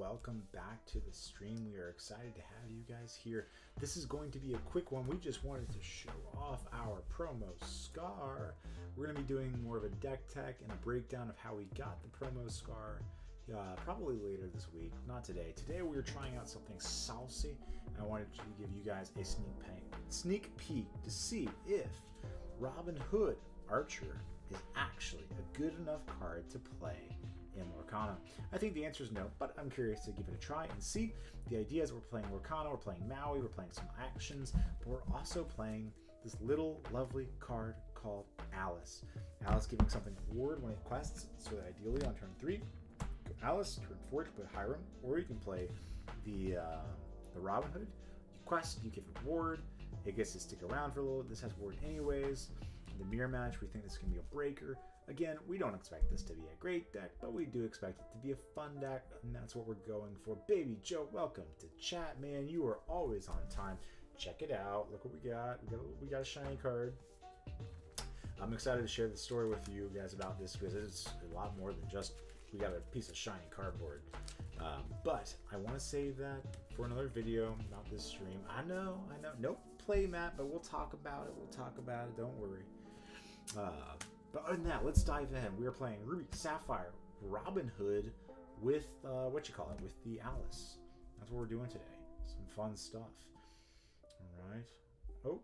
welcome back to the stream. We are excited to have you guys here. This is going to be a quick one. We just wanted to show off our promo Scar. We're going to be doing more of a deck tech and a breakdown of how we got the promo Scar. Probably later this week, not today. Today we are trying out something saucy, and I wanted to give you guys a sneak peek to see if Robin Hood Archer is actually a good enough card to play in Lorcana. I think the answer is no, but I'm curious to give it a try and see. The idea is we're playing Lorcana, we're playing Maui, we're playing some actions, but we're also playing this little lovely card called Alice. Alice giving something reward when it quests, so that ideally on turn 3, Alice, turn 4 you can play Hiram, or you can play the Robin Hood. You quest, you give reward, it gets to stick around for a little. This has reward anyways. The mirror match, we think this can be a breaker. Again, we don't expect this to be a great deck, but we do expect it to be a fun deck, and that's what we're going for. Baby Joe, welcome to chat, man. You are always on time. Check it out. Look what we got. We got a shiny card. I'm excited to share the story with you guys about this because it's a lot more than just we got a piece of shiny cardboard. But I want to save that for another video, not this stream. I know. No play mat, but we'll talk about it. Don't worry. But other than that, let's dive in. We are playing Ruby Sapphire Robin Hood with with the Alice. That's what we're doing today. Some fun stuff. All right. Oh,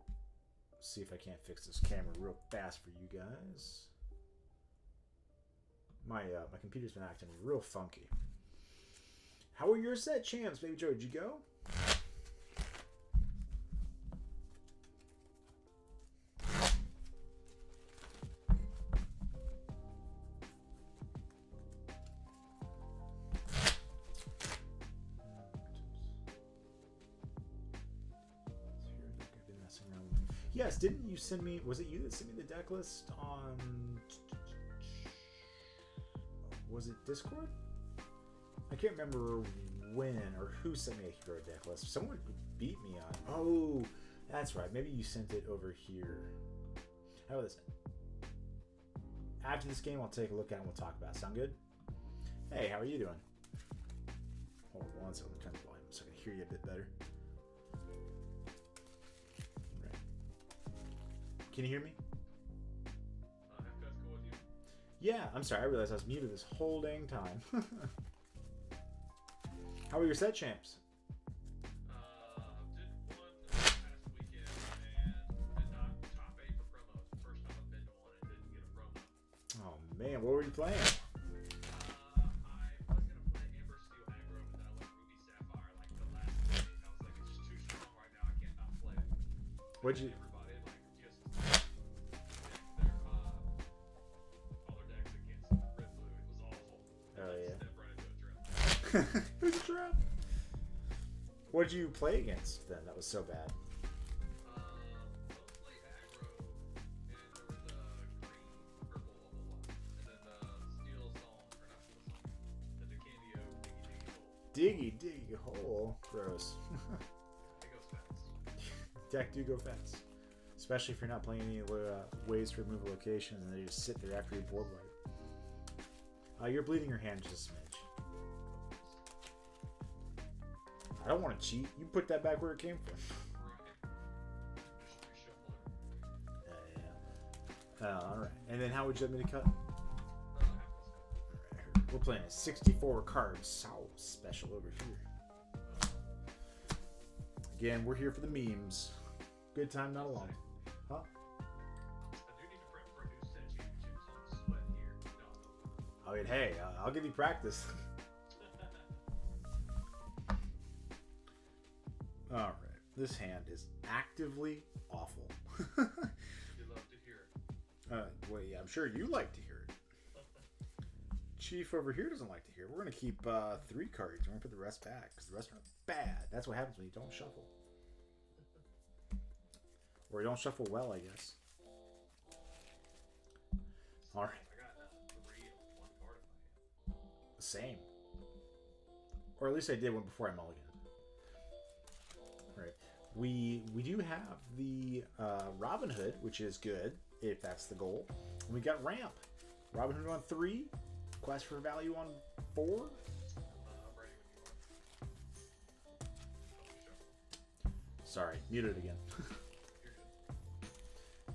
let's see if I can't fix this camera real fast for you guys. My computer's been acting real funky. How are your set champs, Baby Joe? Did you go? Yes, didn't you send me, was it you that sent me the deck list on, was it Discord? I can't remember when or who sent me a hero deck list. Someone beat me on, oh, that's right. Maybe you sent it over here. How about this? After this game, I'll take a look at it and we'll talk about it. Sound good? Hey, how are you doing? Hold on one second, turn the volume so I can hear you a bit better. Can you hear me? If that's cool with you. Yeah, I'm sorry. I realized I was muted this whole dang time. How are your set champs? Did one past weekend and did not top 8 for promos. First time I've been to one and didn't get a promo. Oh man, what were you playing? I was gonna play Amber Steel aggro, but then I went Ruby Sapphire like the last 2 days. I was like, it's just too strong right now. I can't not play it. What'd you? It was a trap. What did you play against then? That was so bad. Mostly aggro, and there was a green, purple, a whole lot, and then the steel song, or not steel song, the Ducandio diggy hole. Diggy hole. Gross. It goes fast. Deck do go fast, especially if you're not playing any ways to remove a location and they just sit there after you board wipe. You're bleeding your hand just a smidge. I don't want to cheat. You put that back where it came from. Yeah. All right. And then how would you like me to cut? We're playing a 64 card Soul special over here. Again, we're here for the memes. Good time, not alone. Huh? I do need to prep for a new set championships on sweat here. I mean, hey, I'll give you practice. All right, this hand is actively awful. You love to hear it. Well, yeah, I'm sure you like to hear it. Chief over here doesn't like to hear it. We're gonna keep 3 cards. We're gonna put the rest back because the rest are bad. That's what happens when you don't shuffle, or you don't shuffle well, I guess. All right. I got 3 of 1 card in my hand. Same. Or at least I did one before I mulliganed. Right. We do have the Robin Hood, which is good if that's the goal. And we got Ramp. Robin Hood on 3, Quest for Value on 4. Sorry, muted again. You're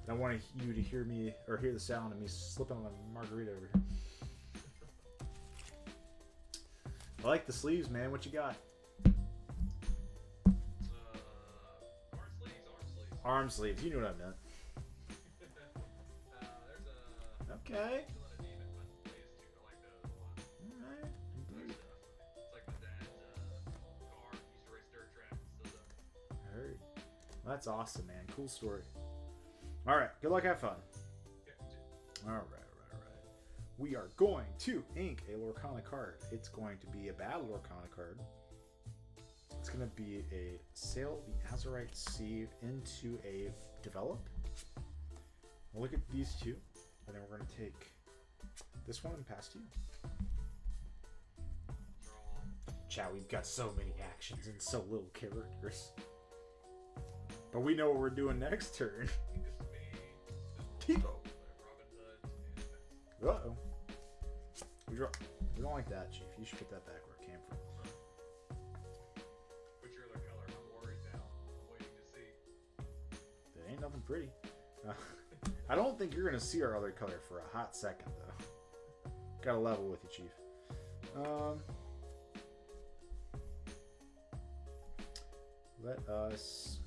good. I want you to hear me, or hear the sound of me slipping on a margarita over here. I like the sleeves, man. What you got? Arm sleeves, arm sleeves. Arm sleeves. You know what I meant. There's a Okay. still in a demon, but these two, I like those a lot. Alright. There's it's like my dad's car. He used to race dirt track. Still does. Heard. Well, that's awesome, man. Cool story. Alright. Good luck. Have fun. Yeah, Alright. We are going to ink a Lorcana card. It's going to be a bad Lorcana card. It's going to be a Sail the Azurite Sea into a Develop. We'll look at these two, and then we're going to take this one and pass to you. draw. Chat, we've got so many actions and so little characters. But we know what we're doing next turn. It's me. Tipo. Robin Hood. And Uh-oh. We don't like that, Chief. You should put that back where it came from. What's your other color? I'm worried now. I'm waiting to see. There ain't nothing pretty. I don't think you're going to see our other color for a hot second, though. Gotta level with you, Chief. Let us...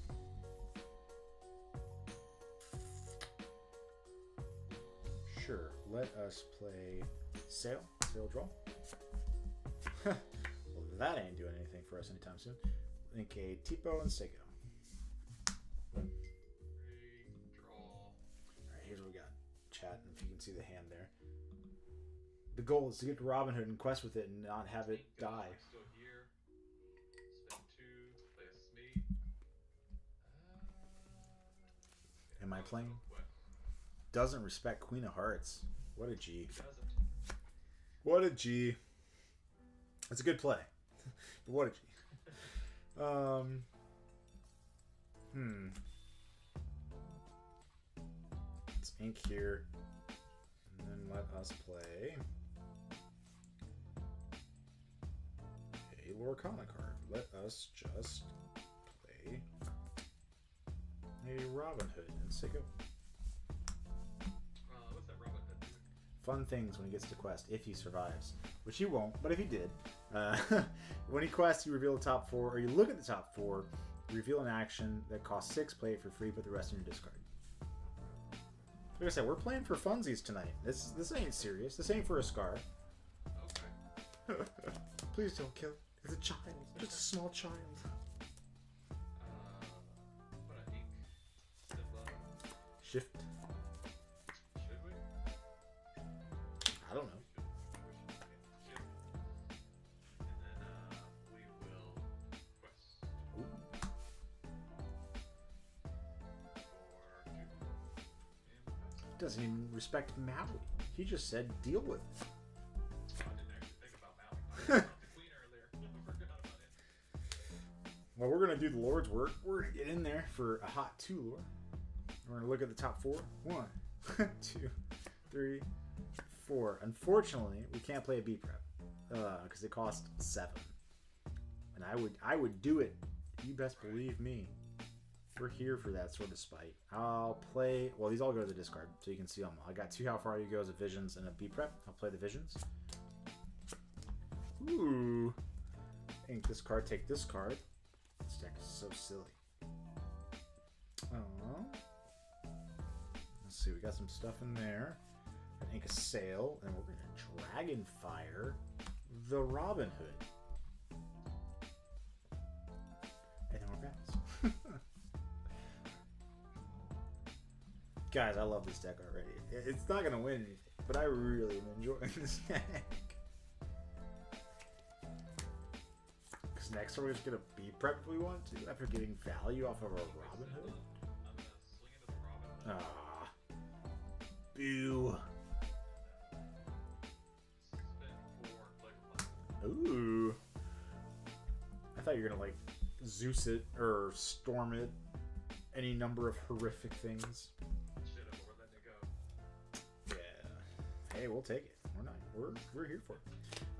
Sure, let us play Sail Draw. Well, that ain't doing anything for us anytime soon. Think a Tipo and Seiko. Draw. Alright, here's what we got. Chat, and if you can see the hand there. The goal is to get to Robin Hood and quest with it and not have it die. I'm still here. Spend 2. Play a Smee. Am I playing? Doesn't respect Queen of Hearts. What a G. Doesn't. What a G. That's a good play. But what a G. Let's ink here. And then let us play a Lorcana card. Let us just play a Robin Hood and say go. What's that Robin Hood do? Fun things when he gets to quest, if he survives. Which he won't, but if he did. When he quests, you reveal the top 4, or you look at the top 4, reveal an action that costs 6, play it for free, put the rest in your discard. Like I said, we're playing for funsies tonight. This ain't serious. This ain't for a scar. Okay. Please don't kill it. It's a child. Just a small child. What a ink. Simba. Shift. Should we? I don't know. Shift. And then we will quest. Ooh. For 2. Doesn't even respect Maui. He just said deal with it. I didn't actually think about Maui. I talked to Queen earlier. I forgot about it. Well, we're going to do the Lord's work. We're going to get in there for a hot 2 lore. We're going to look at the top 4. 1, 2, 3, 4. Unfortunately, we can't play a B prep because it costs 7. And I would do it. You best believe me. We're here for that sort of spite. I'll play... Well, these all go to the discard, so you can see them. I got 2 How Far You Goes of Visions and a B prep. I'll play the Visions. Ooh. Ink this card, take this card. This deck is so silly. Let's see, we got some stuff in there. Ink a Sail, and we're going to Dragonfire the Robin Hood. And then we're back. Guys, I love this deck already. It's not going to win anything, but I really am enjoying this deck. Because next we're just going to be prep if we want to, after getting value off of our Robin Hood. I'm gonna swing into the Robin Hood. Ah. Boo. Spend 4 and play for 5. Ooh. I thought you were going to, like, Zeus it or storm it. Any number of horrific things. Should have, but we're letting it go. Yeah. Hey, we'll take it. We're here for it.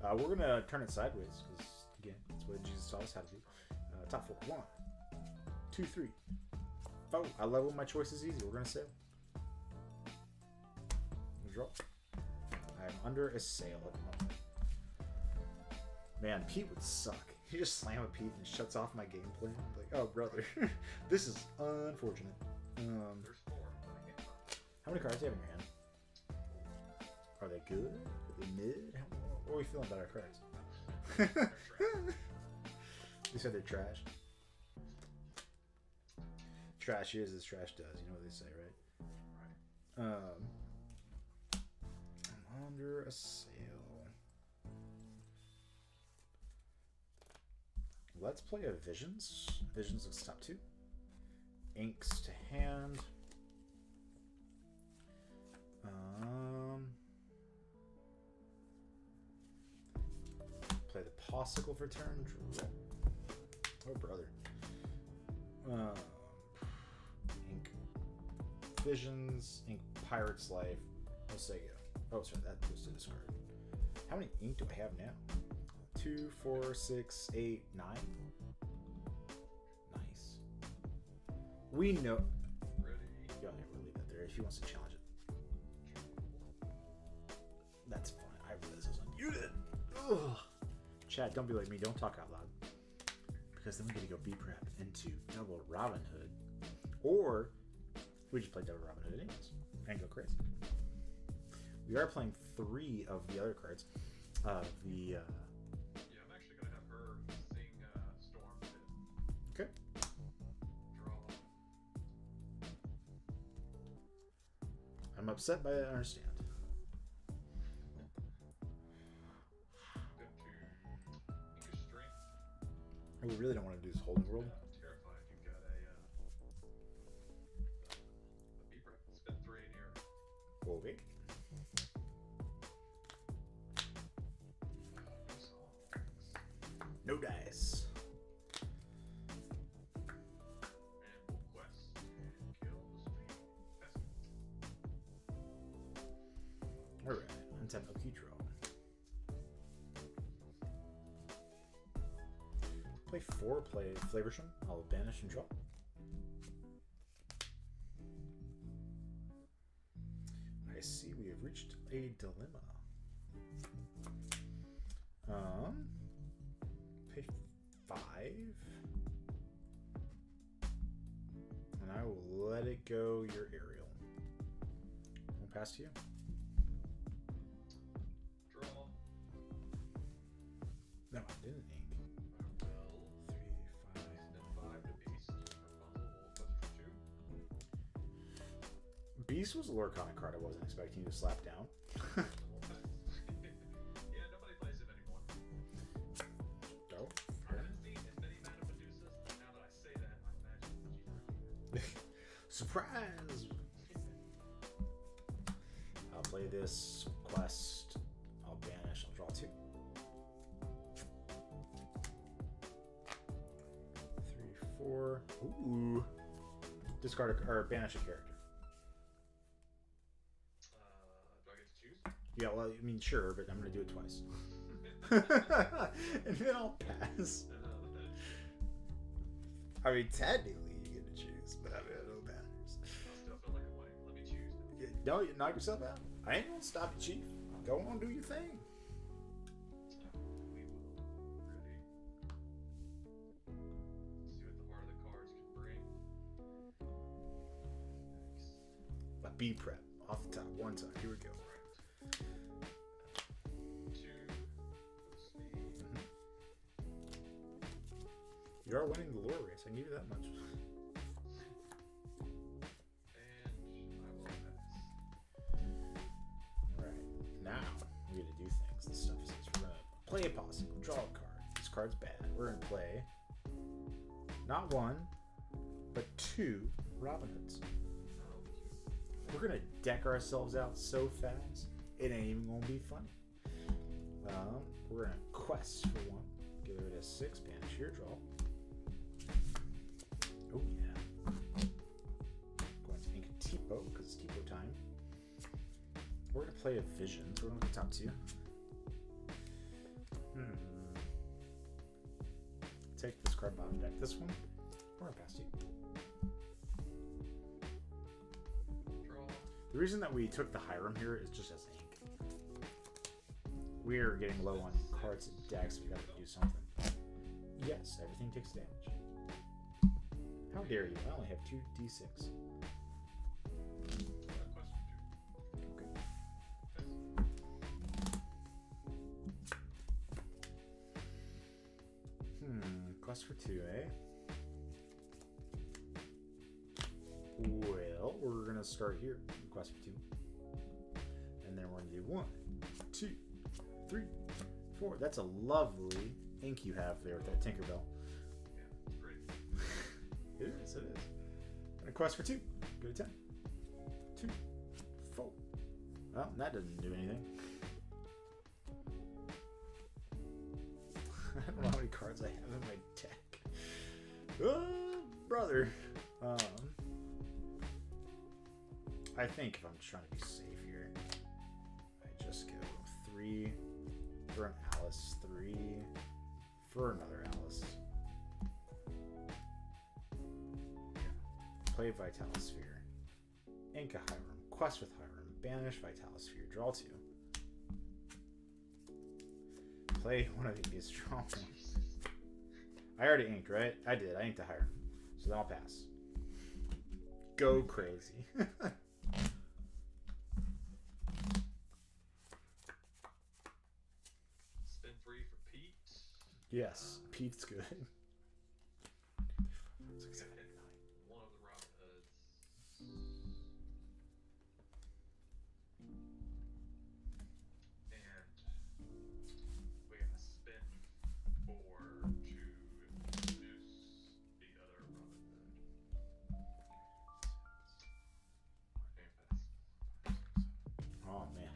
We're going to turn it sideways because, again, that's what Jesus taught us how to do. Top 4. 1, 2, 3. Oh, I level my choices easy. We're gonna sail. Draw. I'm under a sail at the moment. Man, Pete would suck. You just slam a Pete and it shuts off my game plan. Like, oh brother, this is unfortunate. There's 4. How many cards do you have in your hand? Are they good? Are they mid? What are we feeling about our cards? You said they're trash. Trash is as trash does. You know what they say, right? I'm under a sail. Let's play a Visions. Visions looks top 2. Inks to hand. Play the Possicle for turn. Draw. Oh brother. Ink Visions. Ink Pirate's Life. We'll say go. Oh, sorry, that goes to discard. How many ink do I have now? 2, 4, 6, 8, 9. Nice. We know. Ready. Yeah, we'll leave that there if he wants to challenge it. That's fine. I realize I was unmuted. Ugh. Chad, don't be like me. Don't talk out loud. Because then we get to go B prep into double Robin Hood. Or we just play double Robin Hood anyways and go crazy. We are playing 3 of the other cards. Yeah, I'm actually gonna have her sing Storm Pit. Okay. Draw. I'm upset by it, I understand. Good to Restream. We really don't want to do this holding world. I'm terrified. You've got a beeper. Spin 3 in here. Okay. No dice. And we'll quest and kill the stream. Alright, untap no key draw. Play 4, play Flavorsham. I'll banish and draw. I see we have reached a dilemma. Pay 5. And I will let it go your aerial. We'll pass to you. Draw. No, I didn't ink. I will 3, 5. spin 5 to Beast. Rapunzel will quest for 2. Beast was a Lurkonic card I wasn't expecting you to slap down. Yeah, nobody plays him anymore. Oh, I haven't seen as many Mana Medusas, but now that I say that, I imagine she's surprise! I'll play this quest. I'll banish. I'll draw 2. 3, 4. Ooh. Discard a, or banish a character. Do I get to choose? Yeah, well, I mean, sure, but I'm going to do it twice. And then I'll pass. I mean, technically, you get to choose, but I mean, it don't matter. I still feel like I'm winning. Let me choose. No, you knock yourself out. I ain't going to stop you, Chief. Go on, do your thing. We will. Ready. See what the heart of the cards can bring. Nice. A B prep off the top, one time. Here we go. Right. 2. Speed. You are winning the lore race. I can give you that much. And I will pass. Right. Now, we get to do things. This stuff says we're going to play a possible, draw a card. This card's bad. We're going to play not 1, but 2 Robin Hoods. We're going to deck ourselves out so fast, it ain't even going to be funny. We're going to quest for 1. Give it a 6, banish here, draw. Oh yeah. Going to ink Tipo, because it's Tipo time. We're going to play a Vision. So we're going to look at top 2. Take this card bottom deck. This one. We're gonna pass you. Draw. The reason that we took the Hiram here is just as ink. We're getting low on cards and decks. We gotta do something. Yes, everything takes damage. How dare you? I only have 2d6. Question 2. Okay. Quest for 2, eh? Well, we're gonna start here. Quest for 2. And then we're gonna do 1, 2, 3, 4. That's a lovely ink you have there with that Tinkerbell. Yeah, it's great. It is. And a quest for 2. Go to 10. 2, 4. Well, that doesn't do anything. I don't know how many cards I have in my deck. Oh, brother. I think if I'm trying to be safe here, I just go 3 for an Alice, 3 for another Alice. Play Vitalisphere. Ink a Hiram. Quest with Hiram. Banish Vitalisphere. Draw 2. Play one of these. Draw 1. I already inked, right? I did. I inked a Hiram. So then I'll pass. Go crazy. Spin 3 for Pete. Yes, Pete's good. One of the Robin Hoods. And we gotta spin 4 to introduce the other Robin Hood. Oh man,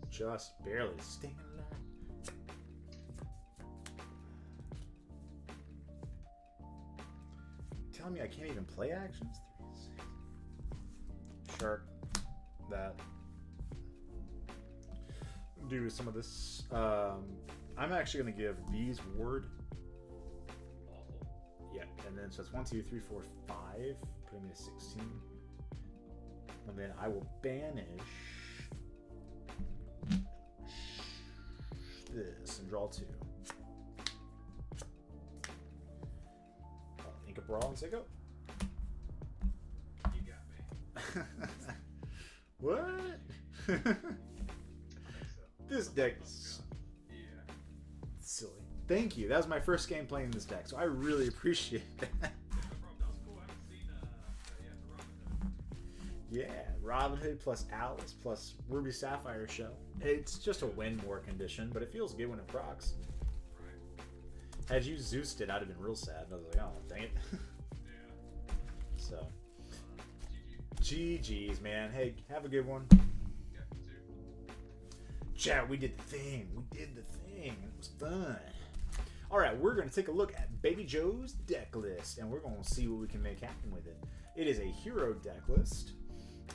just barely staying alive. Telling me I can't even play actions? 3, 6. Shark. That. Do some of this. I'm actually going to give V's word. Awful. Yeah, and then so it's 1, 2, 3, 4, 5. Putting me to 16. And then I will banish this and draw 2. Ink a brawl and say go. You got me. What? I think so. This deck is Yeah. silly. Thank you. That was my first game playing this deck, so I really appreciate that. No problem. That was cool. I haven't seen the Robin Hood. Yeah, Robin Hood plus Alice plus Ruby Sapphire Shell. It's just a win more condition, but it feels good when it procs. Right. Had you Zeused it, I'd have been real sad. I was like, oh, dang it. Yeah. So, GG. GG's, man. Hey, have a good one. Yeah, too. Chat, we did the thing. It was fun. All right, we're going to take a look at Baby Joe's deck list, and we're going to see what we can make happen with it. It is a hero deck list.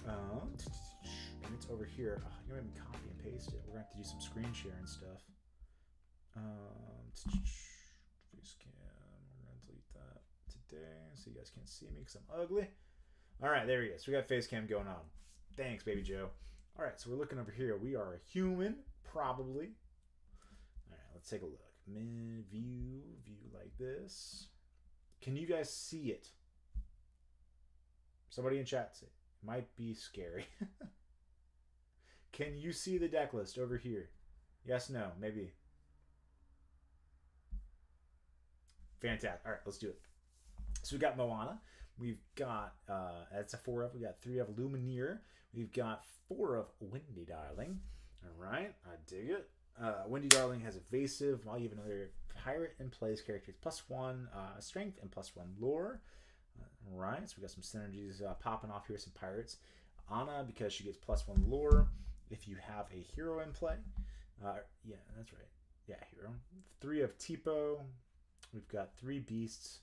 And it's over here. Oh, you're going to copy and paste it. We're going to have to do some screen share and stuff. Face cam. We're going to delete that today so you guys can't see me because I'm ugly. All right, there he is. We got face cam going on. Thanks, Baby Joe. All right, so we're looking over here. We are a human, probably. All right, let's take a look. View like this. Can you guys see it? Somebody in chat say it. Might be scary. Can you see the deck list over here? Yes, no, maybe. Fantastic. All right, let's do it. So we got Moana. We've got, that's a 4 of. We got 3 of Lumineer. We've got 4 of Windy Darling. All right, I dig it. Windy Darling has evasive while you have another pirate in plays characters +1 strength and +1 lore. All right, so we got some synergies popping off here. Some pirates. Anna, because she gets +1 lore if you have a hero in play. Yeah, that's right. Yeah, hero. 3 of Tipo. We've got 3 beasts.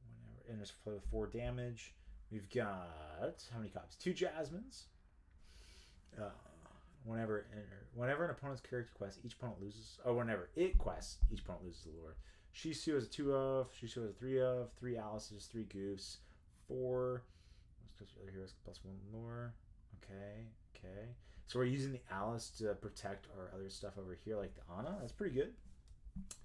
Whenever enters play with 4 damage. We've got how many copies? 2 Jasmines. Whenever an opponent's character quests, each opponent loses. Oh, whenever it quests, each opponent loses the lore. Shisu has a 2 of, Shisu has a 3 of, 3 Alice's, 3 Goofs, 4. Let's go to the other heroes, plus 1 more. Okay, okay. So we're using the Alice to protect our other stuff over here, like the Ana. That's pretty good.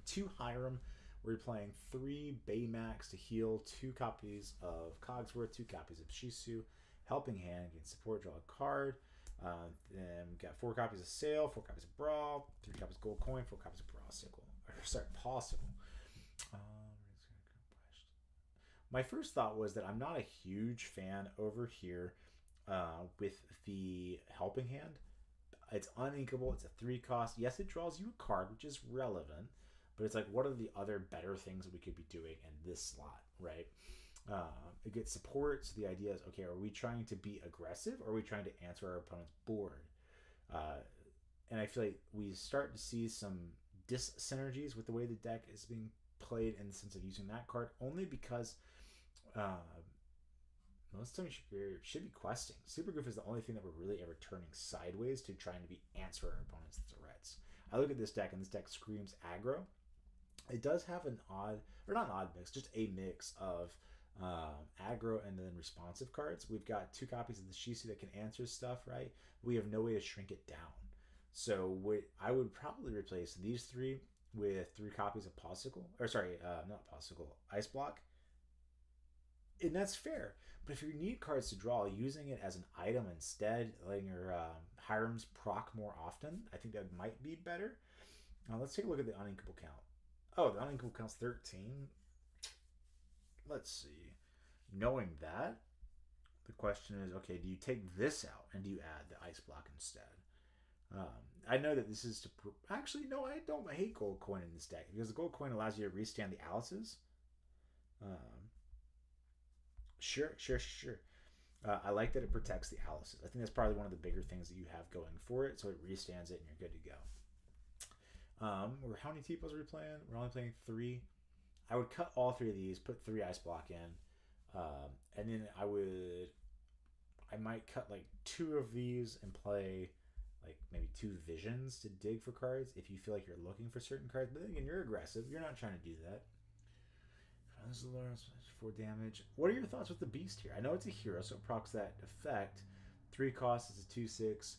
2 Hiram. We're playing 3 Baymax to heal, 2 copies of Cogsworth, 2 copies of Shisu. Helping Hand, you can support, draw a card. Then we've got 4 copies of Sail, 4 copies of Brawl, 3 copies of Gold Coin, 4 copies of Brawlsicle. Sorry, Possible. My first thought was that I'm not a huge fan over here with the Helping Hand. It's uninkable. It's a 3 cost. Yes, it draws you a card, which is relevant. But it's like, what are the other better things that we could be doing in this slot, right? It gets support. So the idea is, okay, are we trying to be aggressive or are we trying to answer our opponent's board? And I feel like we start to see some dis-synergies with the way the deck is being played in the sense of using that card, only because most of the time you should be questing. Super Goof is the only thing that we're really ever turning sideways to trying to be answer our opponent's threats. I look at this deck, and this deck screams aggro. It does have an odd, or not an odd mix, just a mix of aggro and then responsive cards. We've got 2 copies of the Shisu that can answer stuff, right? We have no way to shrink it down. So I would probably replace these 3 with 3 copies of Possible, or sorry, not Possible, Ice Block. And that's fair. But if you need cards to draw, using it as an item instead, letting your Hirams proc more often, I think that might be better. Let's take a look at the uninkable count. Oh, the uninkable count's 13. Let's see. Knowing that, the question is, okay, do you take this out and do you add the Ice Block instead? I know that this is to... Actually, no, I don't hate Gold Coin in this deck because the Gold Coin allows you to restand the Alices. Sure. I like that it protects the Alices. I think that's probably one of the bigger things that you have going for it. So it restands it and you're good to go. How many T-pos are we playing? We're only playing 3. I would cut all 3 of these, put 3 Ice Block in, and then I might cut like 2 of these and play like maybe 2 Visions to dig for cards if you feel like you're looking for certain cards. But then again, you're aggressive. You're not trying to do that. 4 damage. What are your thoughts with the Beast here? I know it's a hero, so it procs that effect. 3 costs is a 2/6.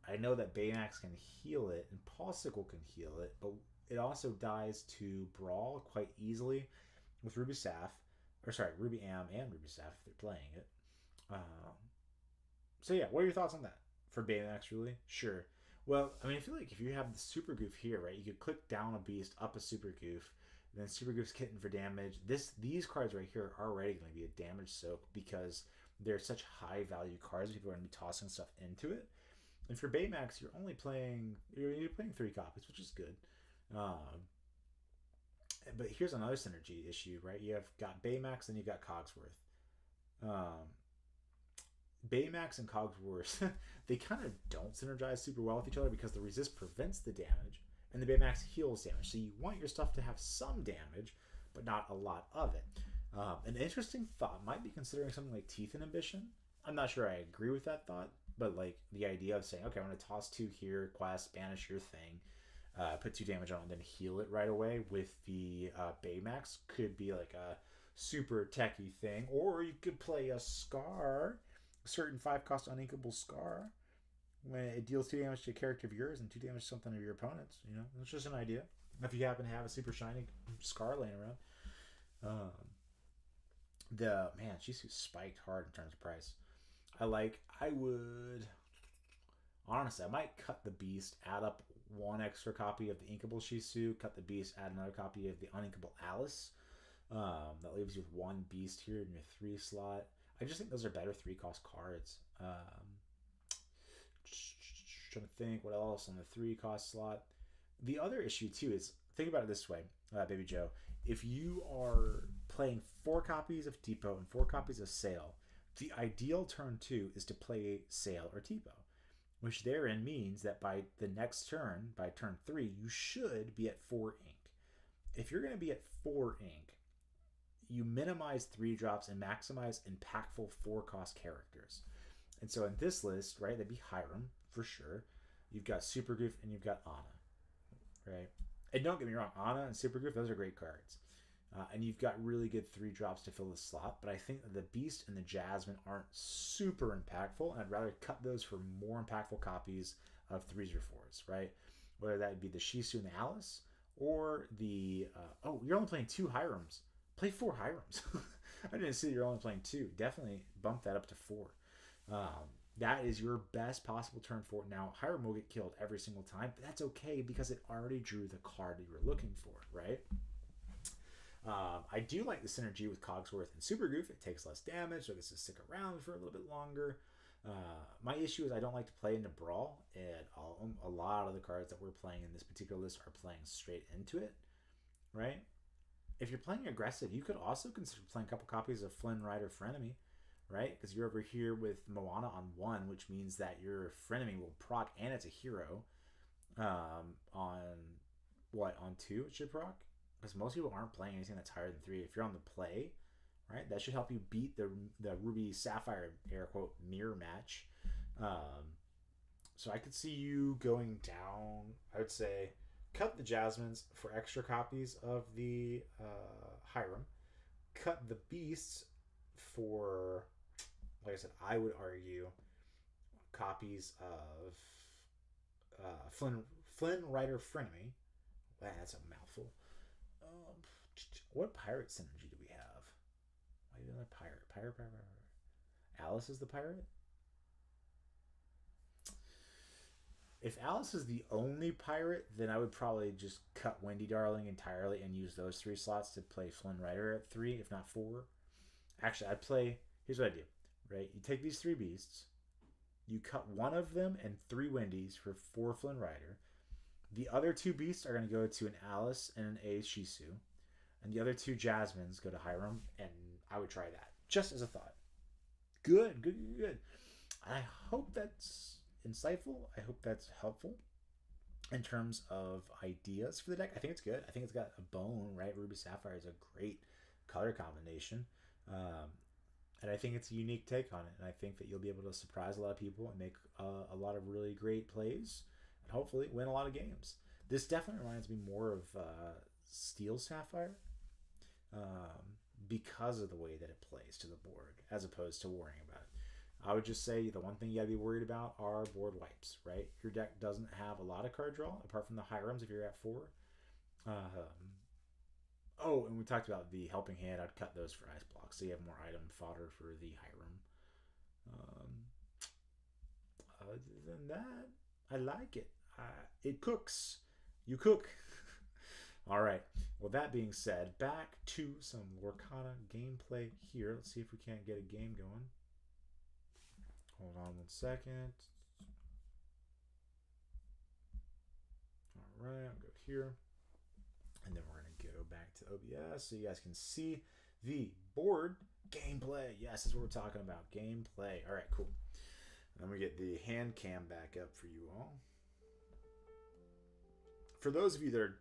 I know that Baymax can heal it and Popsicle can heal it, but it also dies to Brawl quite easily with Ruby Saf, or sorry, Ruby Am and Ruby Saf if they're playing it. So yeah, what are your thoughts on that for Baymax? Really? Sure. Well, I mean, I feel like if you have the Super Goof here, right, you could click down a Beast, up a Super Goof, then Super Goof's hitting for damage. These cards right here are already going to be a damage soak because they're such high value cards. People are going to be tossing stuff into it. And for Baymax, you're playing 3 copies, which is good. But here's another synergy issue, right? You have got Baymax and you've got Cogsworth. Baymax and Cogsworth, they kind of don't synergize super well with each other because the resist prevents the damage and the Baymax heals damage. So you want your stuff to have some damage, but not a lot of it. An interesting thought might be considering something like Teeth Inhibition. I'm not sure I agree with that thought, but like the idea of saying, okay, I'm going to toss 2 here, quest, banish your thing, put 2 damage on it, and then heal it right away with the Baymax could be like a super techie thing. Or you could play a Scar, a certain 5-cost uninkable Scar, when it deals 2 damage to a character of yours and 2 damage to something of your opponent's. You know, it's just an idea. If you happen to have a super shiny Scar laying around. She's spiked hard in terms of price. I would honestly, I might cut the Beast, add up 1 extra copy of the inkable Shisu, cut the Beast, add another copy of the uninkable Alice. That leaves you with 1 Beast here in your 3 slot. I just think those are better 3-cost cards. Trying to think what else on the 3-cost slot. The other issue too is, think about it this way, Baby Joe. If you are playing 4 copies of Tipo and 4 copies of Sail, the ideal turn 2 is to play Sail or Tipo, which therein means that by the next turn, by turn 3, you should be at 4 ink. If you're going to be at 4 ink, you minimize 3 drops and maximize impactful 4-cost characters. And so in this list, right, that'd be Hiram for sure. You've got Super Goof and you've got Ana, right? And don't get me wrong, Ana and Supergroup, those are great cards. And you've got really good 3-drops to fill the slot, but I think that the Beast and the Jasmine aren't super impactful, and I'd rather cut those for more impactful copies of 3s or 4s, right? Whether that be the Shisu and the Alice, or the... oh, you're only playing 2 Hirams. Play 4 Hirams. I didn't see that you're only playing 2. Definitely bump that up to 4. That is your best possible turn for it. Now, Hiram will get killed every single time, but that's okay because it already drew the card that you were looking for, right? I do like the synergy with Cogsworth and Supergoof. It takes less damage, so it gets to stick around for a little bit longer. My issue is I don't like to play into Brawl, and a lot of the cards that we're playing in this particular list are playing straight into it, right? If you're playing aggressive, you could also consider playing a couple copies of Flynn Rider Frenemy, right? Because you're over here with Moana on 1, which means that your Frenemy will proc, and it's a hero. On 2 it should proc? Because most people aren't playing anything that's higher than 3. If you're on the play, right, that should help you beat the Ruby Sapphire air quote mirror match. So I could see you going down. I would say cut the Jasmines for extra copies of the Hiram. Cut the Beasts for, like I said, I would argue copies of Flynn Rider Frenemy. Wow, that's a mouthful. What pirate synergy do we have? Why do another pirate? Pirate. Alice is the pirate? If Alice is the only pirate, then I would probably just cut Wendy Darling entirely and use those 3 slots to play Flynn Rider at 3, if not 4. Actually, I'd play... Here's what I do, right? You take these 3 beasts, you cut one of them and 3 Wendy's for 4 Flynn Rider. The other 2 beasts are going to go to an Alice and an A Shisu. And the other 2 Jasmines go to Hiram, and I would try that. Just as a thought. Good. I hope that's insightful. I hope that's helpful in terms of ideas for the deck. I think it's good. I think it's got a bone, right? Ruby Sapphire is a great color combination. And I think it's a unique take on it. And I think that you'll be able to surprise a lot of people and make a lot of really great plays. And hopefully win a lot of games. This definitely reminds me more of Steel Sapphire. Because of the way that it plays to the board, as opposed to worrying about it. I would just say the one thing you gotta be worried about are board wipes, right? Your deck doesn't have a lot of card draw, apart from the Hirams if you're at 4. Oh, and we talked about the Helping Hand. I'd cut those for ice blocks, so you have more item fodder for the Hiram. Other than that, I like it. It cooks. You cook. All right. Well, that being said, back to some Lorcana gameplay here. Let's see if we can't get a game going. Hold on 1 second. All right, I'll go here. And then we're going to go back to OBS so you guys can see the board gameplay. Yes, that's what we're talking about. Gameplay. All right, cool. And then we get the hand cam back up for you all. For those of you that are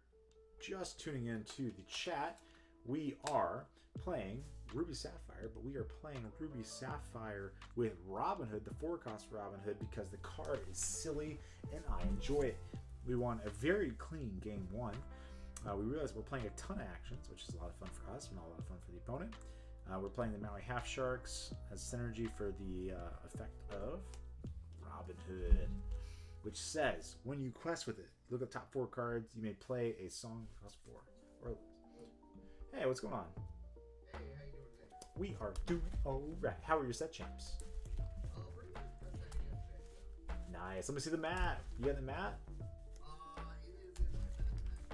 just tuning into the chat, we are playing Ruby Sapphire, but we are playing Ruby Sapphire with Robin Hood, the 4-cost Robin Hood, because the card is silly and I enjoy it. We won a very clean game 1. We realized we're playing a ton of actions, which is a lot of fun for us and a lot of fun for the opponent. We're playing the Maui Half Sharks as synergy for the effect of Robin Hood, which says when you quest with it, look at the top 4 cards, you may play a song that costs 4. Or, hey, what's going on? Hey, how you doing today? We are doing alright. How are your set champs? Pretty good. Best I can yesterday, so. Nice. Let me see the mat. You got the mat? It is in my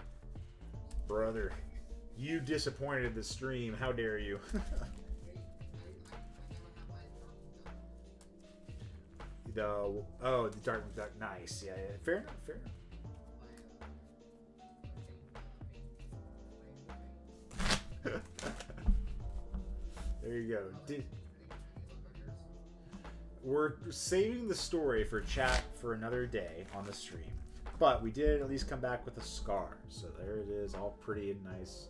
backpack. Brother, you disappointed the stream. How dare you? The dark, nice. Yeah, fair enough. There you go. We're saving the story for chat for another day on the stream, but we did at least come back with a scar. So there it is, all pretty and nice.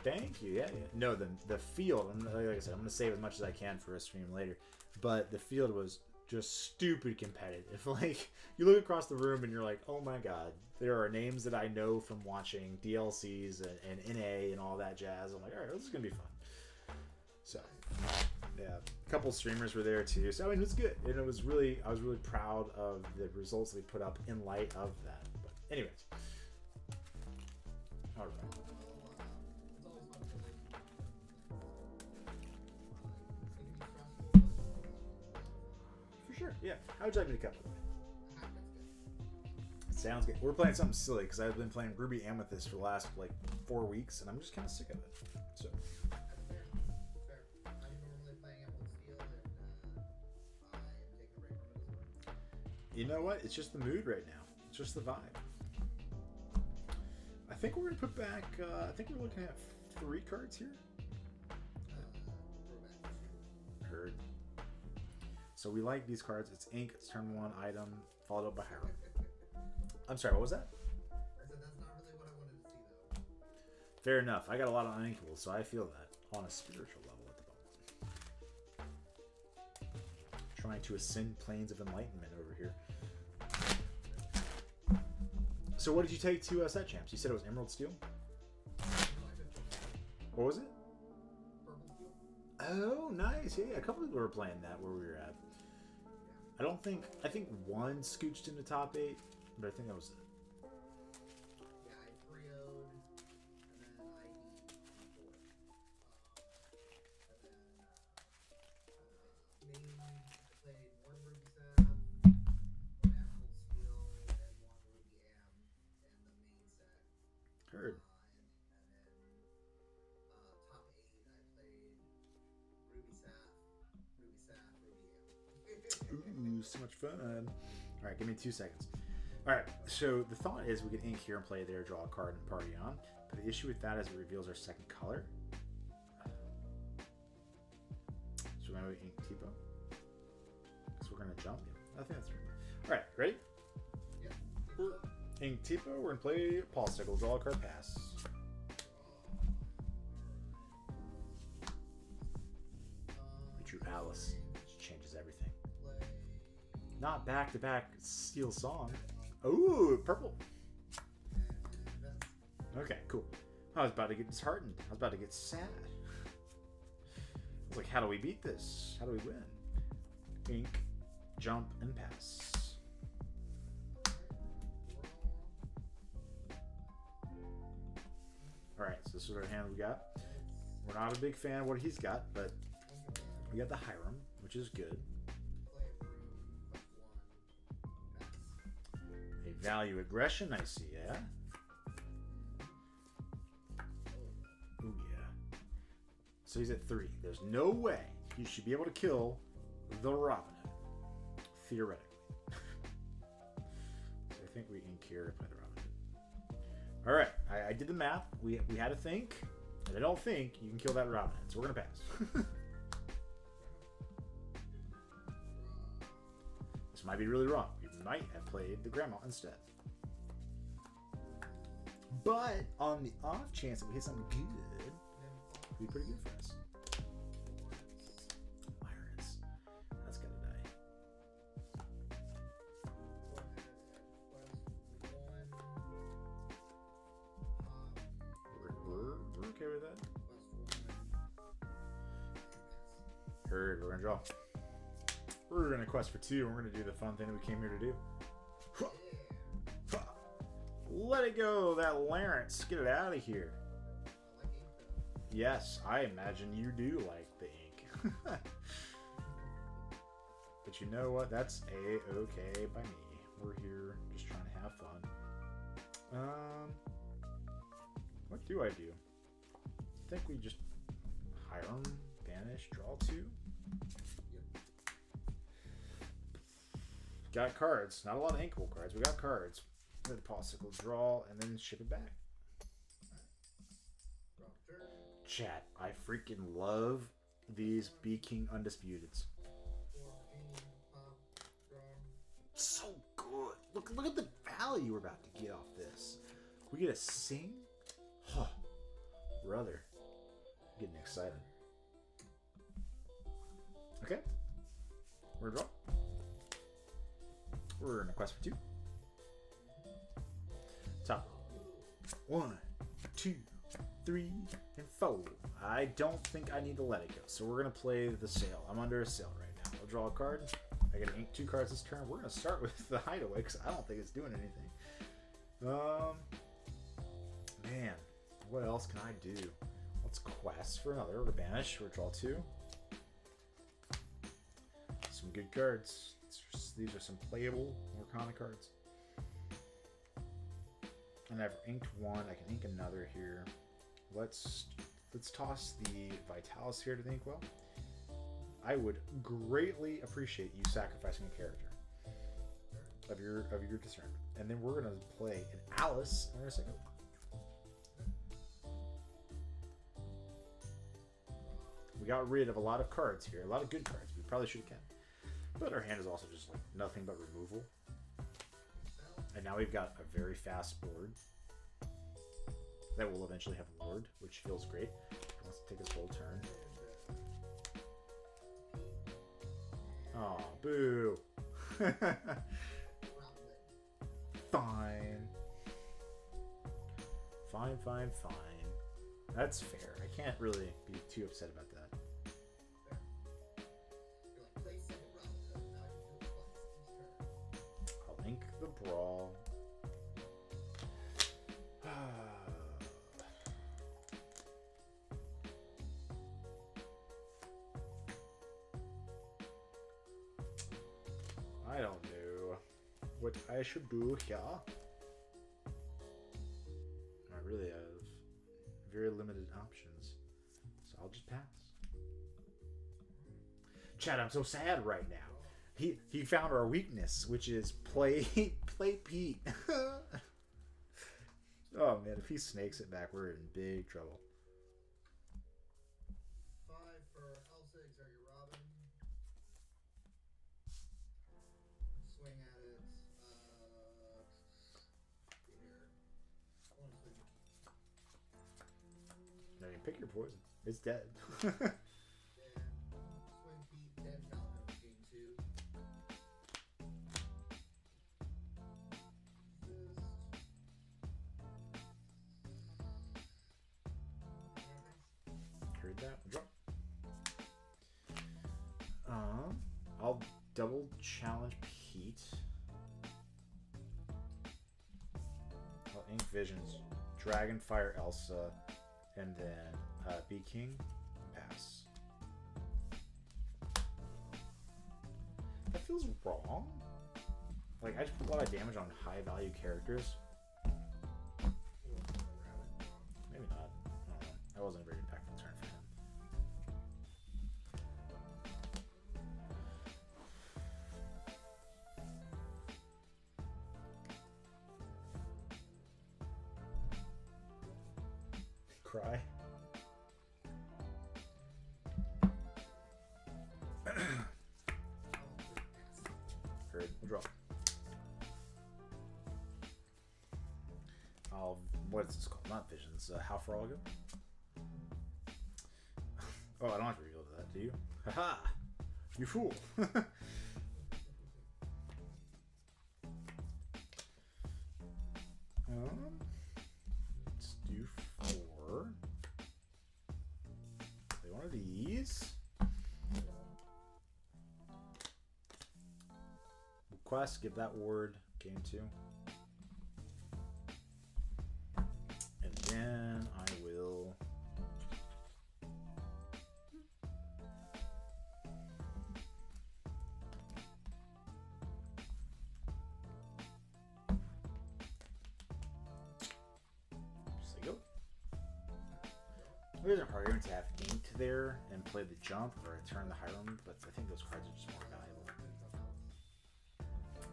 Thank you. Yeah. No, the field. Like I said, I'm gonna save as much as I can for a stream later. But the field was just stupid competitive. Like, you look across the room and you're like, oh my god, there are names that I know from watching DLCs and NA and all that jazz. I'm like, all right, this is gonna be fun. So, yeah, a couple streamers were there too. So I mean, it was good, and I was really proud of the results that we put up in light of that. But anyways, all right. For sure, yeah. How would you like me to cut? Sounds good. We're playing something silly because I've been playing Ruby Amethyst for the last like 4 weeks, and I'm just kind of sick of it. So. You know what? It's just the mood right now. It's just the vibe. I think we're gonna put back. I think we're looking at 3 cards here. Heard. So we like these cards. It's ink. It's turn 1 item followed up by Hiram. I'm sorry. What was that? I said that's not really what I wanted to see though. Fair enough. I got a lot of uninkables, so I feel that on a spiritual level at the moment. Trying to ascend planes of enlightenment over here. So what did you take to set champs? You said it was Emerald Steel? What was it? Purple Steel? Oh, nice. Yeah, a couple people were playing that where we were at. I think one scooched into top 8, but I think that was it. Yeah, I 3-0'd, and then I E4. And then, mainly, I played 1 Ruby Sap, 1 Emerald Steel, and 1 Ruby Am in the main set. Heard. And then, top 8, I played Ruby Sap, Ruby Am. Ooh, so much fun. All right, give me 2 seconds. All right, so the thought is we could ink here and play there, draw a card, and party on. But the issue with that is it reveals our second color. So maybe we ink Tipo. Because we're going to jump. Yeah, I think that's right. All right, ready? Yeah. Ink Tipo, we're going to play Paulstickle, draw a card, pass. We drew Alice, which changes everything. Not back-to-back Steel Song. Ooh, purple. Okay, cool. I was about to get disheartened. I was about to get sad. I was like, how do we beat this? How do we win? Ink, jump, and pass. Alright, so this is our hand we got. We're not a big fan of what he's got, but we got the Hiram, which is good. They value aggression, I see, yeah? Ooh, yeah. So he's at 3. There's no way you should be able to kill the Robin Hood, theoretically. So I think we ink here to play the Robin Hood. All right, I did the math. We had to think, and I don't think you can kill that Robin Hood, so we're going to pass. This might be really wrong. We might have played the Grandma instead. But on the off chance that we hit something good, it'd be pretty good for us. Iris. That's gonna die. We're okay with that. Heard, we're gonna draw. We're gonna quest for 2, and we're gonna do the fun thing that we came here to do. Let it go, that larynx. Get it out of here. Yes, I imagine you do like the ink. But you know what? That's a-okay by me. We're here just trying to have fun. What do I do? I think we just hire them, banish, draw 2. Got cards. Not a lot of inkable cards. We got cards. The Paulstickle, draw, and then ship it back. Chat, I freaking love these Be King Undisputeds. So good. Look at the value we're about to get off this. We get a sing? Huh. Brother. I'm getting excited. Okay. We're gonna draw. We're in a quest for 2. Top. 1, 2, 3, and 4. I don't think I need to let it go, so we're gonna play the sail. I'm under a sail right now. I'll draw a card. I gotta ink 2 cards this turn. We're gonna start with the hideaway because I don't think it's doing anything. Man, what else can I do? Let's quest for another. We're banish. We're draw 2. Some good cards. These are some playable Morgana cards. And I've inked 1. I can ink another here. Let's toss the Vitalis here to the inkwell. I would greatly appreciate you sacrificing a character of your discernment. And then we're gonna play an Alice in a second. We got rid of a lot of cards here, a lot of good cards. We probably should have kept. But our hand is also just like nothing but removal. And now we've got a very fast board that will eventually have Lord, which feels great. He wants to take his whole turn. Oh, boo. Fine. Fine, fine, fine. That's fair. I can't really be too upset about that. I'll ink the brawl. I don't know what I should do here. I really have very limited options, so I'll just pass. Chad, I'm so sad right now. He found our weakness, which is play Pete. Oh man, if he snakes it back, we're in big trouble. 5 for Elsa, exert your Robin. Swing at it. Here. I want to swing. Now you pick your poison. It's dead. Swing Pete, dead Falcon, game 2. Heard that. Drop. I'll double challenge Pete. I'll ink Visions, Dragonfire Elsa, and then Bee King. Pass. That feels wrong. Like I just put a lot of damage on high value characters. Maybe not. I don't know. That wasn't a very impactful turn for him. Cry. Heard. We'll draw. What is this called? Not Visions. How far I'll go? Oh, I don't have to reveal that, do you? Haha! You fool! Let's do 4. Play one of these. Quest, give that word. Game 2. And then I will... just like go. There's an argument to have inked there and play the jump or turn the Hiram, but I think those cards are just more valuable.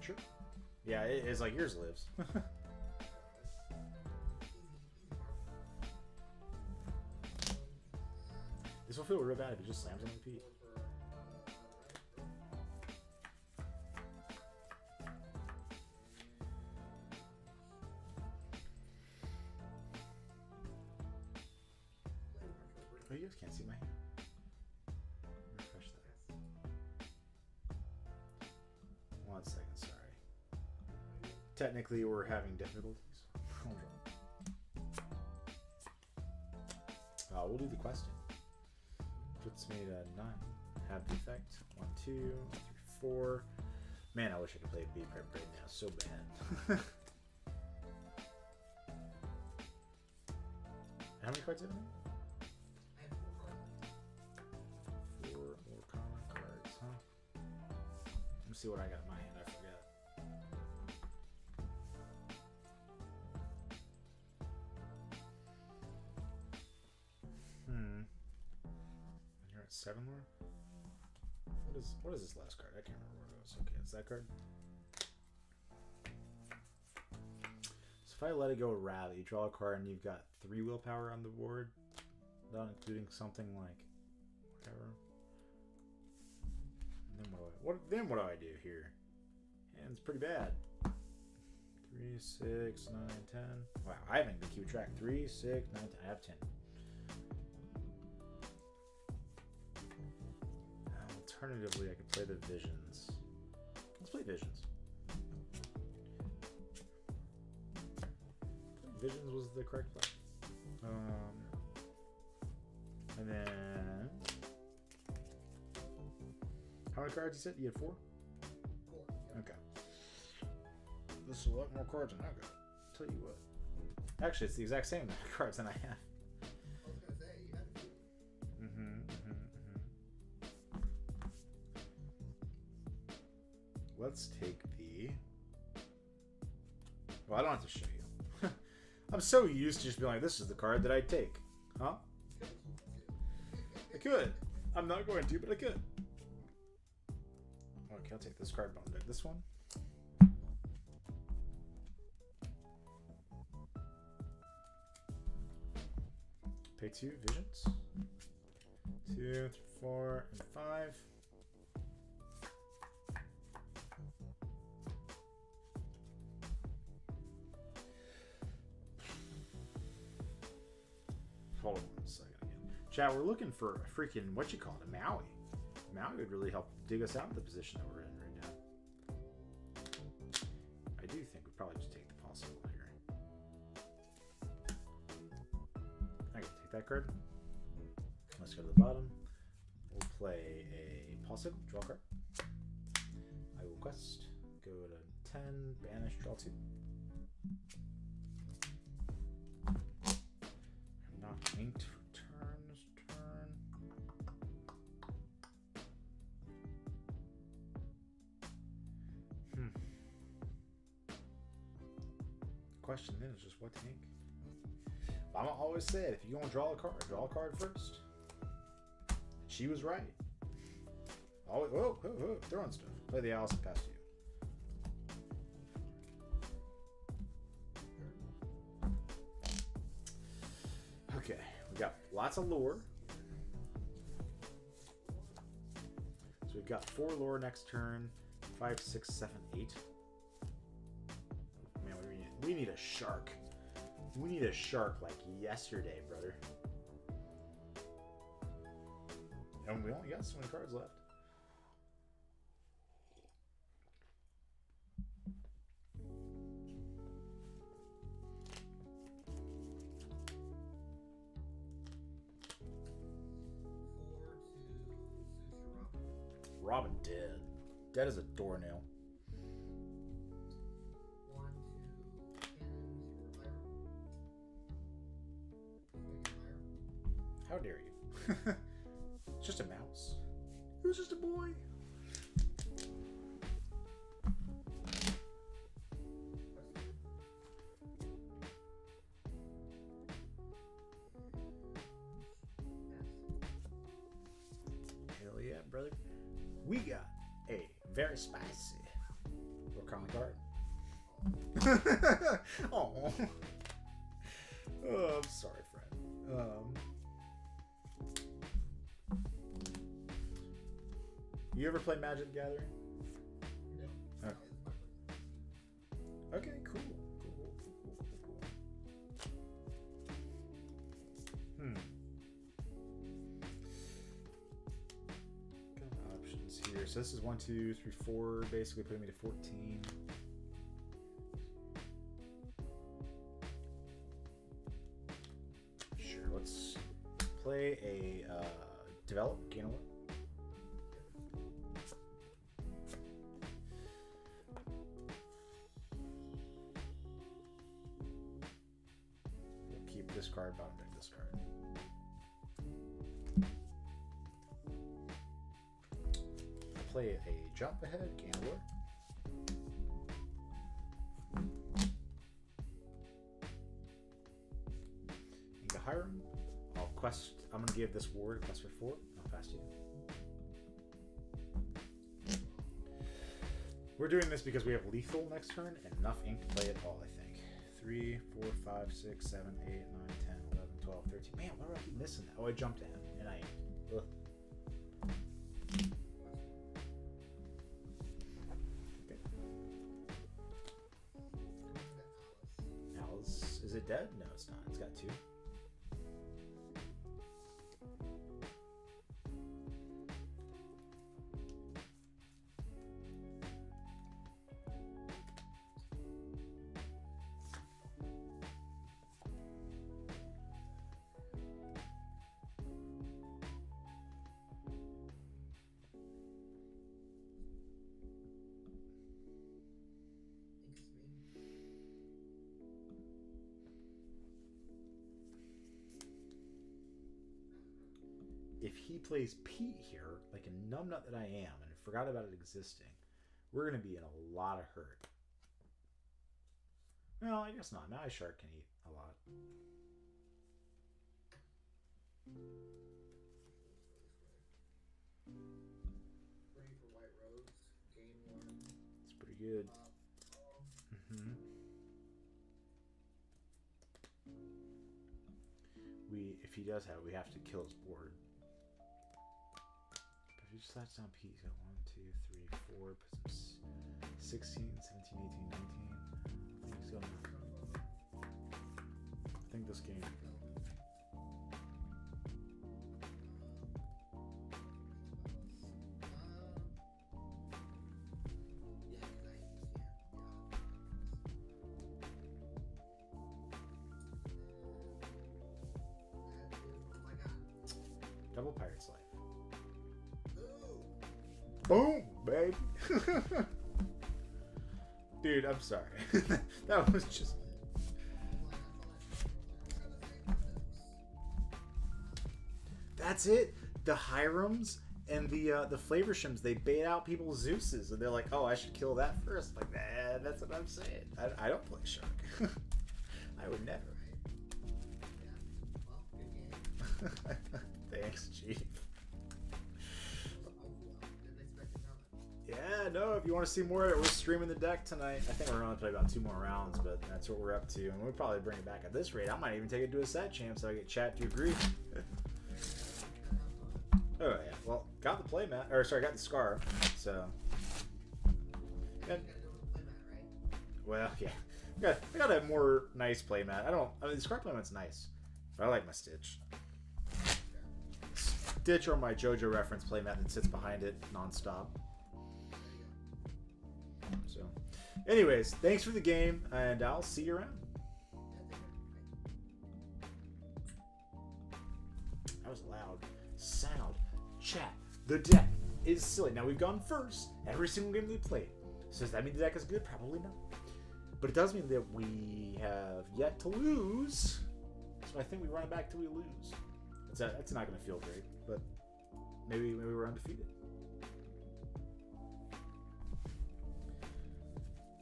Sure. Yeah, it's like yours lives. This will feel real bad if it just slams on repeat. Oh, you guys can't see my hand. Refresh that. 1 second, sorry. technically we're having difficulties. Hold on. We'll do the question. Puts me to 9. Have the effect. 1, 2, 3, 4. Man, I wish I could play B prep right now. So bad. How many cards have you? I have 4 cards. 4 more common cards, huh? Let me see what I got in my hand. I forgot. And you're at 7 more? What is this last card? I can't remember what it was. Okay, it's that card. So if I let it go rally, you draw a card and you've got 3 willpower on the board, not including something like whatever. And then what do I do here? And it's pretty bad. 3, 6, 9, 10. Wow, I haven't even keep track. 3, 6, 9, 10. I have 10. Alternatively, I could play the Visions. Let's play Visions. Visions was the correct play. And then how many cards you said? You had 4? 4. Okay. This is a lot more cards than I got. Tell you what. Actually, it's the exact same amount of cards than I have. I was gonna say you had a few. Let's take the. Well, I don't have to show you. I'm so used to just being like, this is the card that I take. Huh? I could. I'm not going to, but I could. Okay, I'll take this card. Bone deck this one. Pay 2 Visions. 2, 3, 4, and 5. Hold on 1 second again. Chat, we're looking for a freaking, what you call it, a Maui. Maui would really help dig us out of the position that we're in right now. I do think we'd probably just take the possible here. I can take that card. Let's go to the bottom. We'll play a possible, draw a card. I will quest, go to 10, banish, draw 2. Inked for turn this turn. The question then is just what to ink. Mama always said, if you're going to draw a card first. She was right. Always, whoa, throwing stuff. Play the Allison past you. Okay, we got lots of lore. So we've got 4 lore next turn. 5, 6, 7, 8. Man, we need a shark. We need a shark like yesterday, brother. And we only got so many cards left. Robin dead. Dead as a doornail. 1, 2, 10, 0 fire. How dare you? It's just a mouse. It was just a boy. Hell yeah, brother. We got a very spicy or common card. Oh, I'm sorry, friend. You ever play Magic the Gathering? No. Oh. Okay, cool. Got options here. So this is 1, 2, 3, 4, basically putting me to 14. play a develop Ganola. We'll keep discard, bottom deck discard. Play a jump ahead Gambler. Hiram. I'll quest. I'm gonna give this ward a quest for 4. I'll pass to you. We're doing this because we have lethal next turn and enough ink to play it all, I think. 3, 4, 5, 6, 7, 8, 9, 10, 11, 12, 13. Man, why do I keep missing that? Oh, I jumped to him and I. Ugh. Okay. Alice, is it dead? No, it's not. It's got 2. If he plays Pete here, like a numbnut that I am, and forgot about it existing, we're going to be in a lot of hurt. No, I guess not. Now Shark can eat a lot. For White Rose, gain 1. It's pretty good. If he does have, we have to kill his board. If he just slats down Pete, he's got 1, 2, 3, 4, puts him 16, 17, 18, 19. I think he's going. I think this game. Double Pirate's Life. Boom, baby. Dude, I'm sorry. That was just... That's it. The Hirams and the Flavershims, they bait out people's Zeuses, and they're like, oh, I should kill that first. Like, nah, that's what I'm saying. I don't play Shark. I would never. Thanks, Chief. Yeah, no, if you want to see more of it, we're streaming the deck tonight. I think we're going to play about 2 more rounds, but that's what we're up to. And we'll probably bring it back at this rate. I might even take it to a set champ so I get chat to agree. Oh, yeah. Well, got the playmat. Or, sorry, got the scar. So. And, well, yeah. I got a more nice playmat. I mean, the scar playmat's nice. But I like my Stitch. Stitch or my JoJo reference playmat that sits behind it nonstop. So, anyways, thanks for the game, and I'll see you around. That was loud. Sound. Chat. The deck is silly. Now, we've gone first every single game we played. So does that mean the deck is good? Probably not. But it does mean that we have yet to lose. So I think we run it back till we lose. That's not going to feel great, but maybe we're undefeated.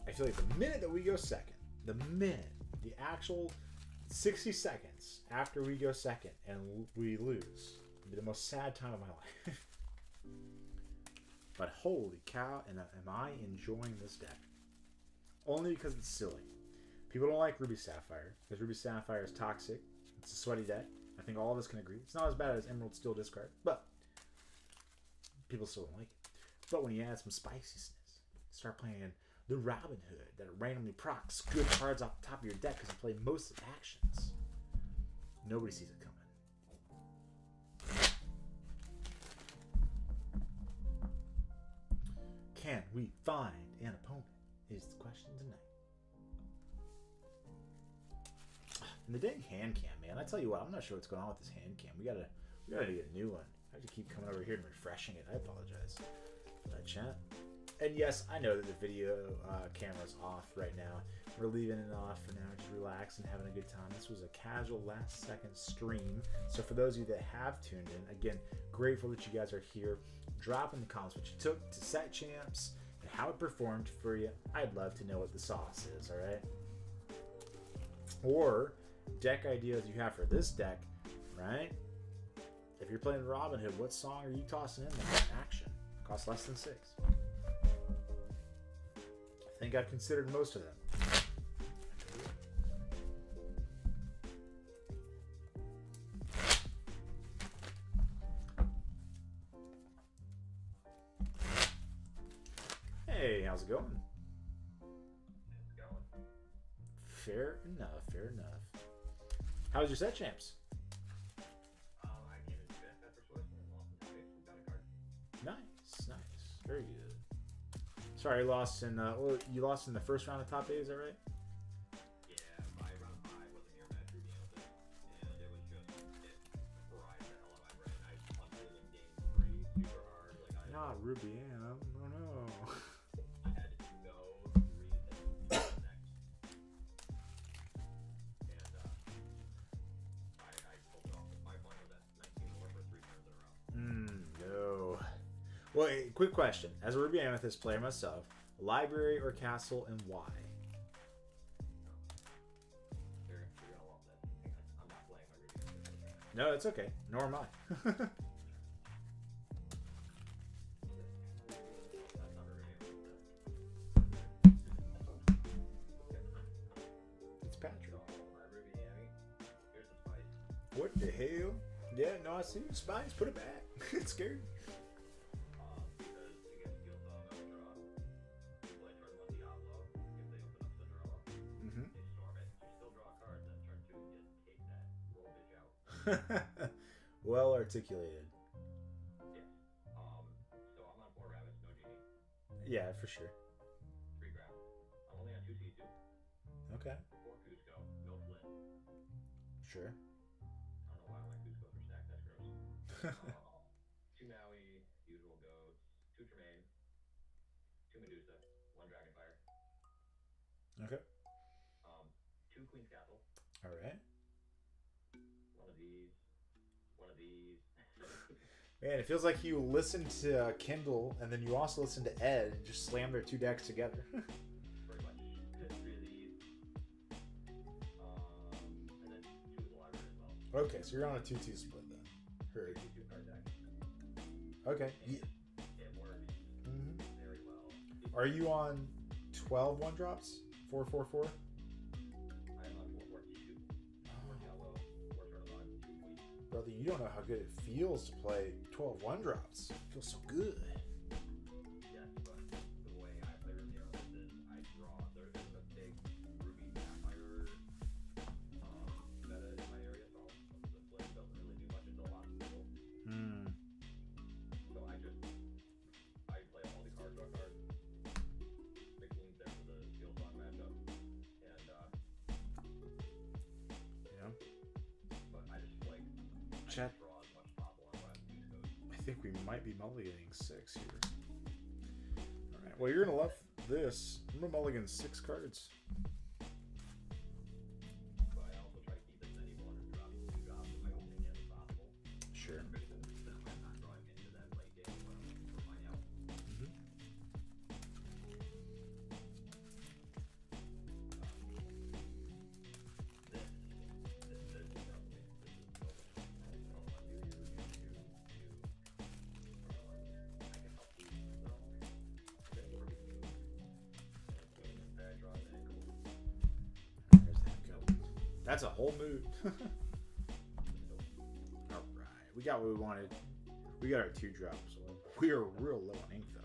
I feel like the minute that we go second, the actual 60 seconds after we go second and we lose, will be the most sad time of my life. But holy cow, and am I enjoying this deck. Only because it's silly. People don't like Ruby Sapphire, because Ruby Sapphire is toxic. It's a sweaty deck. I think all of us can agree. It's not as bad as Emerald Steel Discard, but people still don't like it. But when you add some spiciness, start playing the Robin Hood that randomly procs good cards off the top of your deck because you play most of the actions. Nobody sees it coming. Can we find an opponent? Is the question tonight. And the dang hand cam, man. I tell you what, I'm not sure what's going on with this hand cam. We gotta get a new one. I have to keep coming over here and refreshing it. I apologize for that, chat. And yes, I know that the video camera's off right now. We're leaving it off for now, just relaxing, having a good time. This was a casual last-second stream. So for those of you that have tuned in, again, grateful that you guys are here. Drop in the comments what you took to set champs and how it performed for you. I'd love to know what the sauce is, all right? Or deck ideas you have for this deck, right? If you're playing Robin Hood, what song are you tossing in there? Action. Costs less than 6. I think I've considered most of them. Hey, how's it going? It's going. Fair enough, fair enough. How was your set, champs? I came into it after Swift and lost the face and got a card. Nice, nice. Very good. Sorry, you lost in you lost in the first round of top 8, is that right? Yeah, by round 5 was a mirror match Ruby on it. And it was just, it fried the hell out of my brain. I punted it in game 3 super hard. Like Not Ruby Ann. Oh no. I had no reason to next. And I pulled it off. My point was at 19 more for 3 turns in a row. No. Well, hey, quick question. As a Ruby Amethyst player myself, library or castle, and why? You're gonna love that. I'm not playing my Ruby Amethyst. No, it's okay. Nor am I. That's not a Ruby Amethyst. It's Patrick. My Ruby Amy. Here's the spice. What the hell? Yeah, no, I see. Spice, put it back. It's scary. Because to get skill song on the draw, people like turn 1 Diablo, if they open up the draw, Mm-hmm. they storm it. You still draw a card, then turn 2 you just take that roll bitch out. Well articulated. Yeah. So I'm on 4 rabbits, no genie. Yeah, for sure. 3 grab. I'm only on 2 C2. Okay. 4 Cusco, no Flint. Sure. I don't know why all my Cuscos are stacked, that's gross. 2 Maui, usual goats, 2 Tremaine, 2 Medusa, 1 Dragonfire, Okay. 2 Queen's Castle, All right. 1 of these, 1 of these. Man, it feels like you listened to Kindle and then you also listened to Ed and just slammed their 2 decks together. Pretty much. 3 of these. And then 2 of the library as well. Okay, so you're on a 2-2 split then. Heard. 2 card deck. Okay. And it works Mm-hmm. very well. Are you on 12 1-drops? 4-4-4? I'm on 4 4 2. 4 yellow, 4 turtle on, 2 wheat. Brother, you don't know how good it feels to play 12 1-drops. It feels so good. Yes, but the way I play Ruby on this is I draw. There's a big Ruby Sapphire meta in my area, so the flip doesn't really do much until a lot of people. So I play a multi-card, draw card. McQueen's there for the skill song matchup. And, Yeah. but I just like, I Chat. just draw as much possible on what I'm used I think we might be mulliganing 6 here. Alright, well, you're going to love this. I'm going to mulligan 6 cards. But I also try to keep as many 1 drops, 2 drops in my opening hand as possible. Sure. So I'm not drawing into that late game when I'm looking for mine out. There's that go. That's a whole mood. Alright, we got what we wanted. We got our 2 drops. We are real low on ink, though.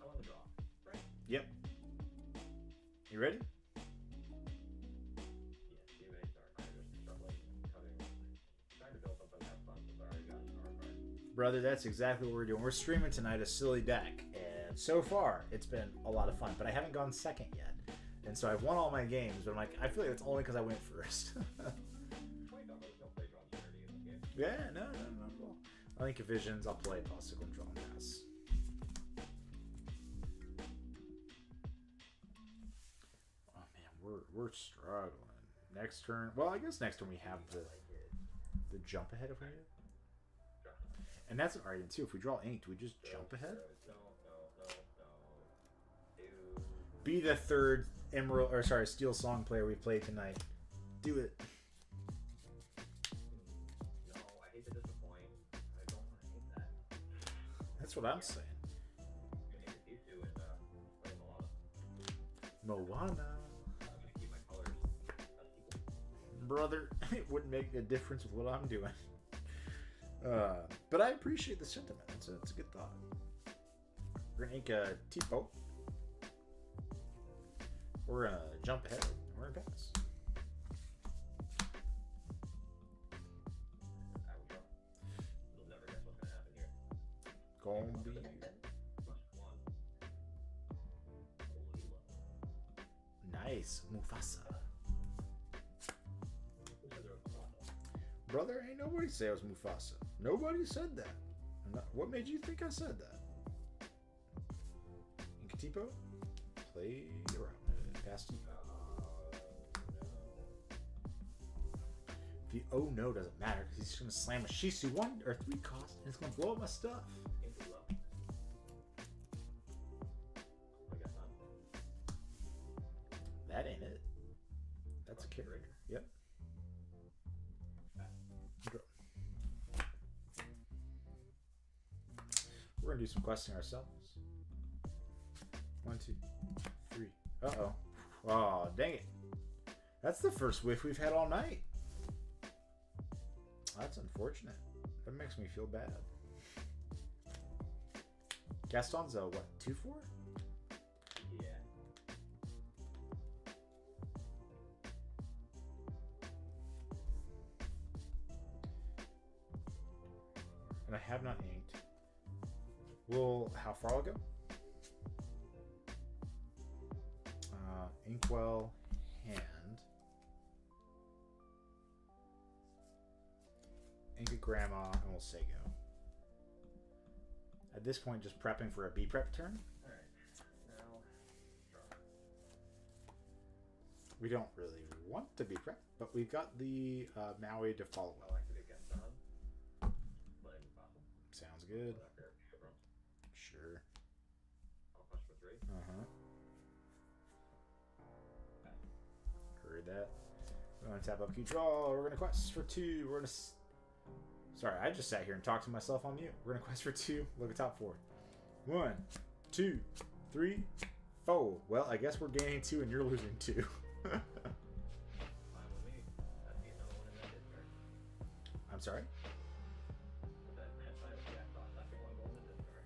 I want the draw. Right? Yep. You ready? Yeah, you may start. I just start like cutting, trying to build something, have fun, since I already got a star card. Brother, that's exactly what we're doing. We're streaming tonight a silly deck, and so far it's been a lot of fun, but I haven't gone second yet. And so I've won all my games, but I'm like, I feel like it's only because I went first. Yeah, no, not at all. I think Visions, I'll play Possible and Draw and Pass. Oh man, we're struggling. Next turn, well, I guess next turn we have the jump ahead if we do. And that's an argument too. If we draw ink, do we just jump ahead? No. Be the third Emerald, or sorry, Steel Song player we played tonight. Do it. No, I hate to disappoint. I don't want to hate that. That's what I'm saying. I'm gonna hate these two and play Moana. Moana. I'm gonna keep my colors as equal. Brother, it wouldn't make a difference with what I'm doing. But I appreciate the sentiment. It's a good thought. We're gonna ink a T-boat. We're gonna jump ahead. We're gonna pass. I will draw. You'll never guess what's gonna happen here. Gonna be +1. nice. Mufasa. Who said there was Moana? Brother, ain't nobody say it was Mufasa. Nobody said that. What made you think I said that? Inkatipo? Play around. Past you. The oh no doesn't matter because he's just gonna slam a Shisu 1 or 3 cost and it's gonna blow up my stuff. Into low. I guess not. That ain't it. That's a character. Yep. Draw. We're gonna do some questing ourselves. 1, 2, 3. Uh-oh. Oh, dang it. That's the first whiff we've had all night. That's unfortunate. That makes me feel bad. Gaston's a what, 2-4? Yeah. And I have not inked. Well, how far I'll go? Inkwell, hand. Ink a grandma, and we'll say go. At this point, just prepping for a B prep turn. Alright. Now, draw. We don't really want to be prep, but we've got the Maui to follow I'll up. activate Gaston. Letting me possible. Sounds good. After Chevron. Sure. I'll push for 3. Uh-huh. Heard that. We're going to tap up key draw. We're going to quest for 2. We're going to... Sorry, I just sat here and talked to myself on mute. We're going to quest for 2. Look at top 4. 1, 2, 3, 4. Well, I guess we're gaining 2 and you're losing 2. Fine with me. That's the another one in that discard. I'm sorry? That's fine with Gaston. Second one going in discard.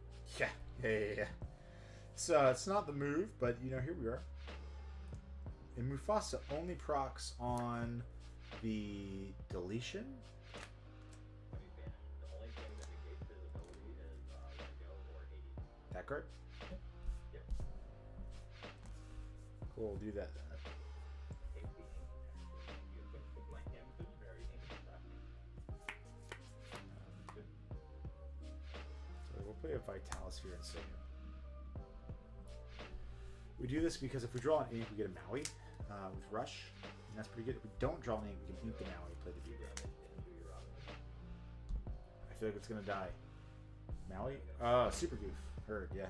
Yeah. So, it's not the move, but, you know, here we are. And Mufasa only procs on the deletion. When he's banished, the only thing that negates his ability is let go or 80. That card? Yep. Cool, we'll do that then. Take the ink. You can my hand is very ink stuff. So we'll play a Vitalis here in a second. We do this because if we draw an ink, we get a Maui with Rush. And that's pretty good. If we don't draw an ink, we can ink the Maui and play the B. Into your I feel like it's going to die. Maui? Super Goof. Heard, yeah.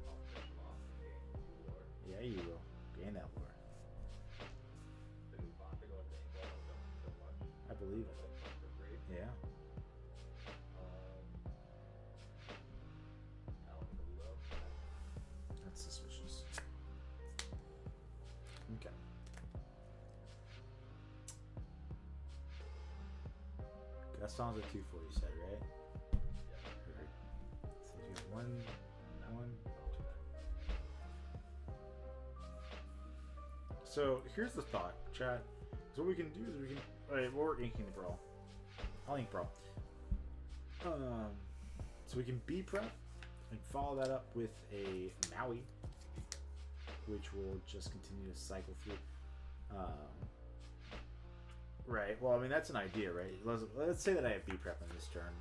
I'll finish him off and gain 2 lore. Yeah, you will. Gain that lore. The Mufasa going to ink wall don't so much. I believe it. Like for 3. Yeah. Alan Kaluto. That's suspicious. Okay. Gaston's a 2-4, you said, right? Heard. So you have 1, 1, 2. So here's the thought, chat. So what we can do is we can. Alright, we're inking the brawl. I'll ink brawl. So we can B prep and follow that up with a Maui. which will just continue to cycle through. Right. Well, I mean, that's an idea, right? Let's say that I have B prep on this turn.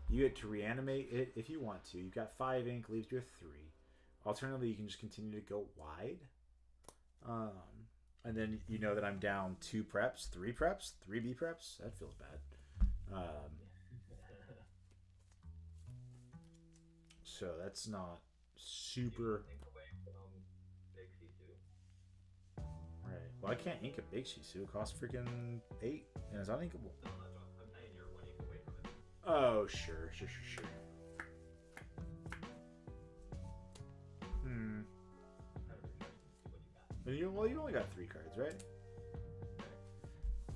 You get to reanimate it if you want to. You've got 5 ink, leaves you with 3. Alternatively, you can just continue to go wide. And then you know that I'm down 2 preps, 3 preps, 3 B preps. That feels bad. So that's not super. Right. Well, I can't ink a big Shisu. It costs freaking 8, and it's uninkable. Oh, sure. But you only got 3 cards, right?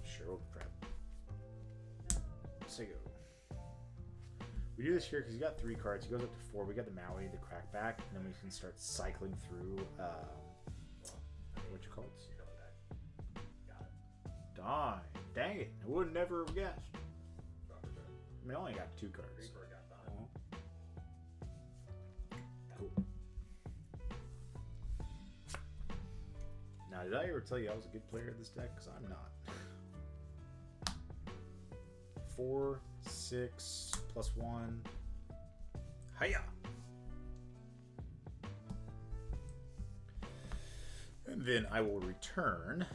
Sure, we'll prep. So go. We do this here because you got 3 cards. He goes up to 4. We got the Maui, the Crackback, and then we can start cycling through. What you call it? Dang it! I would never have guessed. I mean, I only got 2 cards. Cool. Now, did I ever tell you I was a good player of this deck? Because I'm not. 4, 6, +1. Hiya! And then I will return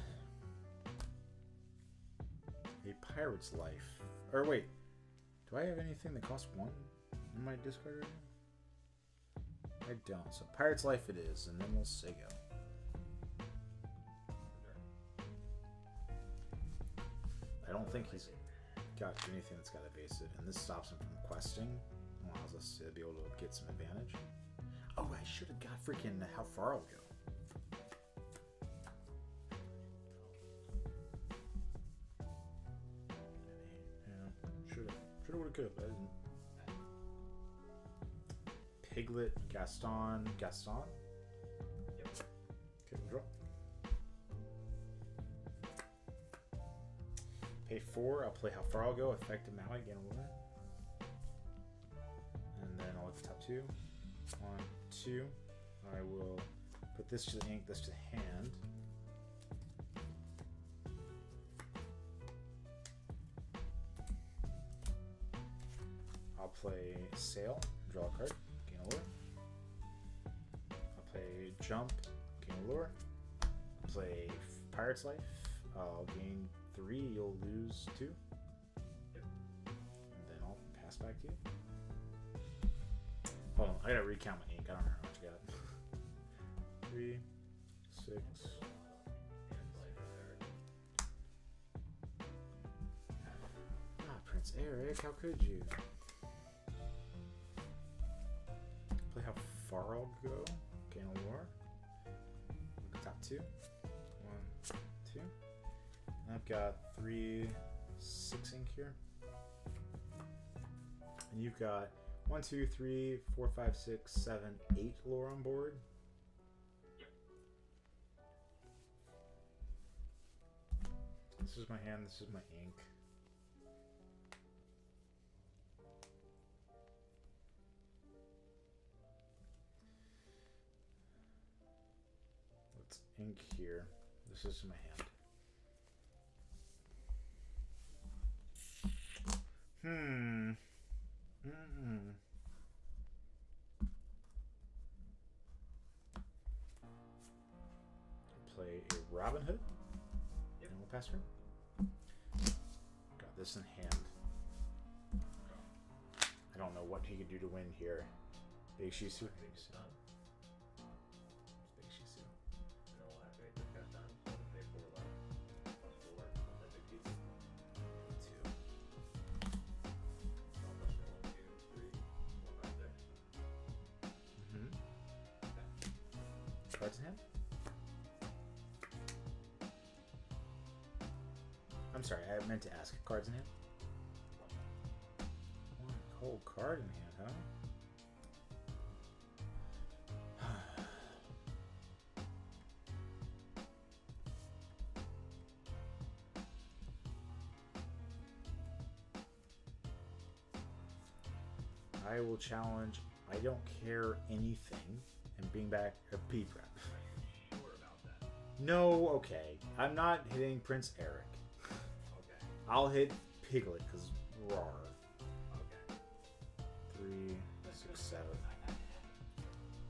a Pirate's Life. Or wait, do I have anything that costs 1 in my discard right now? I don't. So Pirate's Life it is, and then we'll say go. I don't think he's got anything that's got evasive, and this stops him from questing. Allows us to be able to get some advantage. Oh, I should have got freaking how far I'll go. Shoulda, woulda, coulda, but I didn't. Piglet, Gaston. Yep. Okay, draw. Pay 4. I'll play how far I'll go. Effective Maui, gain a winner. And then I'll look at the top 2. 1, 2. I will put this to the ink, this to the hand. I'll play Sail, draw a card, gain a lure. I'll play Jump, gain a lure. I'll play Pirate's Life. I'll gain 3, you'll lose 2. Yep. And then I'll pass back to you. Hold on, I gotta recount my ink. I don't know how much I got. 3, 6. Prince Eric, how could you? Play how far I'll go. Gain a lure. Top 2. 1, 2. And I've got 3, 6 ink here. And you've got 1, 2, 3, 4, 5, 6, 7, 8 lore on board. This is my hand, this is my ink. Let's ink here. This is my hand. Play a Robin Hood. Yep. And we'll pass her. Got this in hand. I don't know what he could do to win here. Big Shisu. Big Shisu. Cards in hand? I'm sorry, I meant to ask. Cards in hand? One whole card in hand, huh? I will challenge I don't care anything and bring back a P prep. Sure. No, okay. I'm not hitting Prince Eric. Okay. I'll hit Piglet because roar. Okay. 3, 6, 7.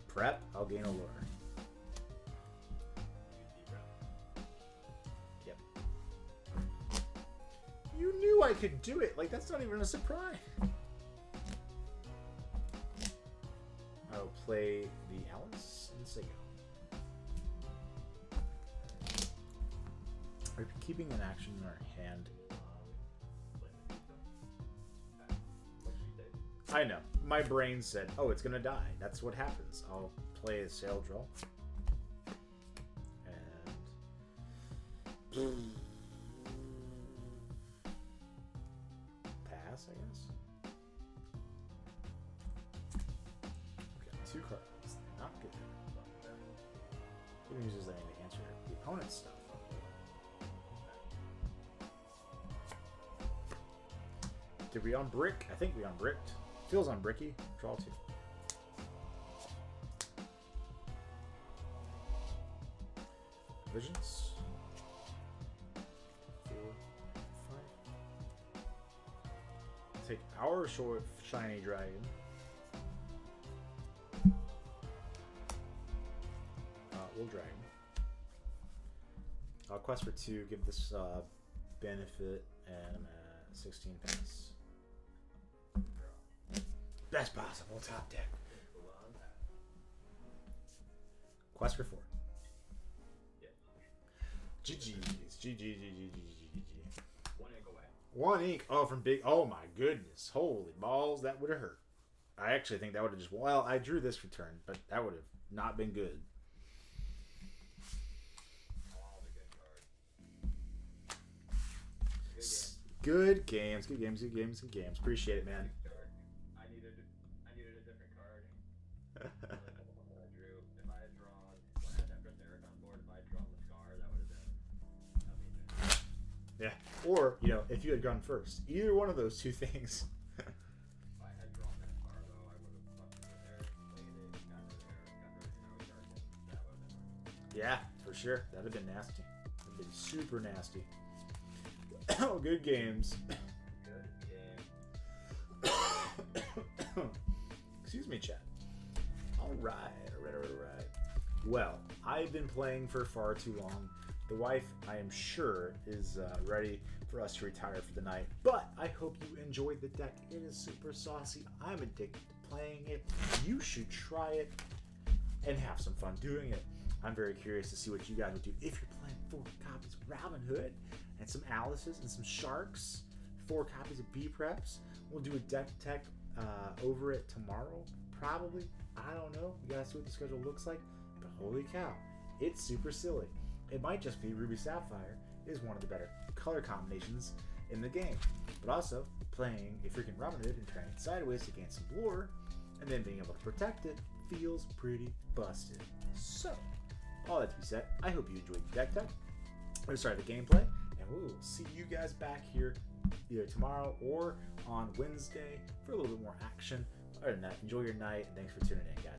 Prep. I'll gain a lure. Yep. You knew I could do it. Like, that's not even a surprise. I'll play the Alice and Sego. We're keeping an action in our hand. I know. My brain said, oh, it's going to die. That's what happens. I'll play a sail drill. And... pass, I guess. Okay, 2 cards. Not good. Good news is I need to answer the opponent's stuff. Did we unbrick? I think we unbricked. Feels unbricky. Draw 2. Visions. 4, 5. Take our short shiny dragon. We'll dragon. I'll quest for 2. Give this benefit, and I'm at 16 pass. Best possible top deck. Quest for 4. GG's. GG. 1 ink away. 1 ink. Oh, from big. Oh my goodness. Holy balls. That would have hurt. I actually think that would have just. Well, I drew this return, but that would have not been good. Good games. Good games. Good games. Good games. Appreciate it, man. I needed a different card. I drew. If I had drawn, when I had that Prince Eric on board, if I had drawn the scar, that would have been amazing. Yeah. Or, you know, if you had gone first. Either one of those 2 things. If I had drawn that scar, though, I would have fucked with Eric, played it, got rid of Eric, got rid of Darkness. That would have been. Yeah, for sure. That would have been nasty. That would have been super nasty. Oh, good games. Good game. Excuse me, chat. All right. Well, I've been playing for far too long. The wife, I am sure, is ready for us to retire for the night. But I hope you enjoyed the deck. It is super saucy. I'm addicted to playing it. You should try it and have some fun doing it. I'm very curious to see what you guys would do if you're playing 4 copies of Robin Hood and some Alice's and some Sharks, 4 copies of B-Preps. We'll do a deck tech over it tomorrow, probably. I don't know. We gotta see what the schedule looks like. But holy cow, it's super silly. It might just be Ruby Sapphire is one of the better color combinations in the game. But also, playing a freaking Robin Hood and turning it sideways to gain some lore, and then being able to protect it, feels pretty busted. So, all that to be said, I hope you enjoyed the deck tech. Or sorry, the gameplay, and we will see you guys back here either tomorrow or on Wednesday for a little bit more action. Other than that, enjoy your night, and thanks for tuning in, guys.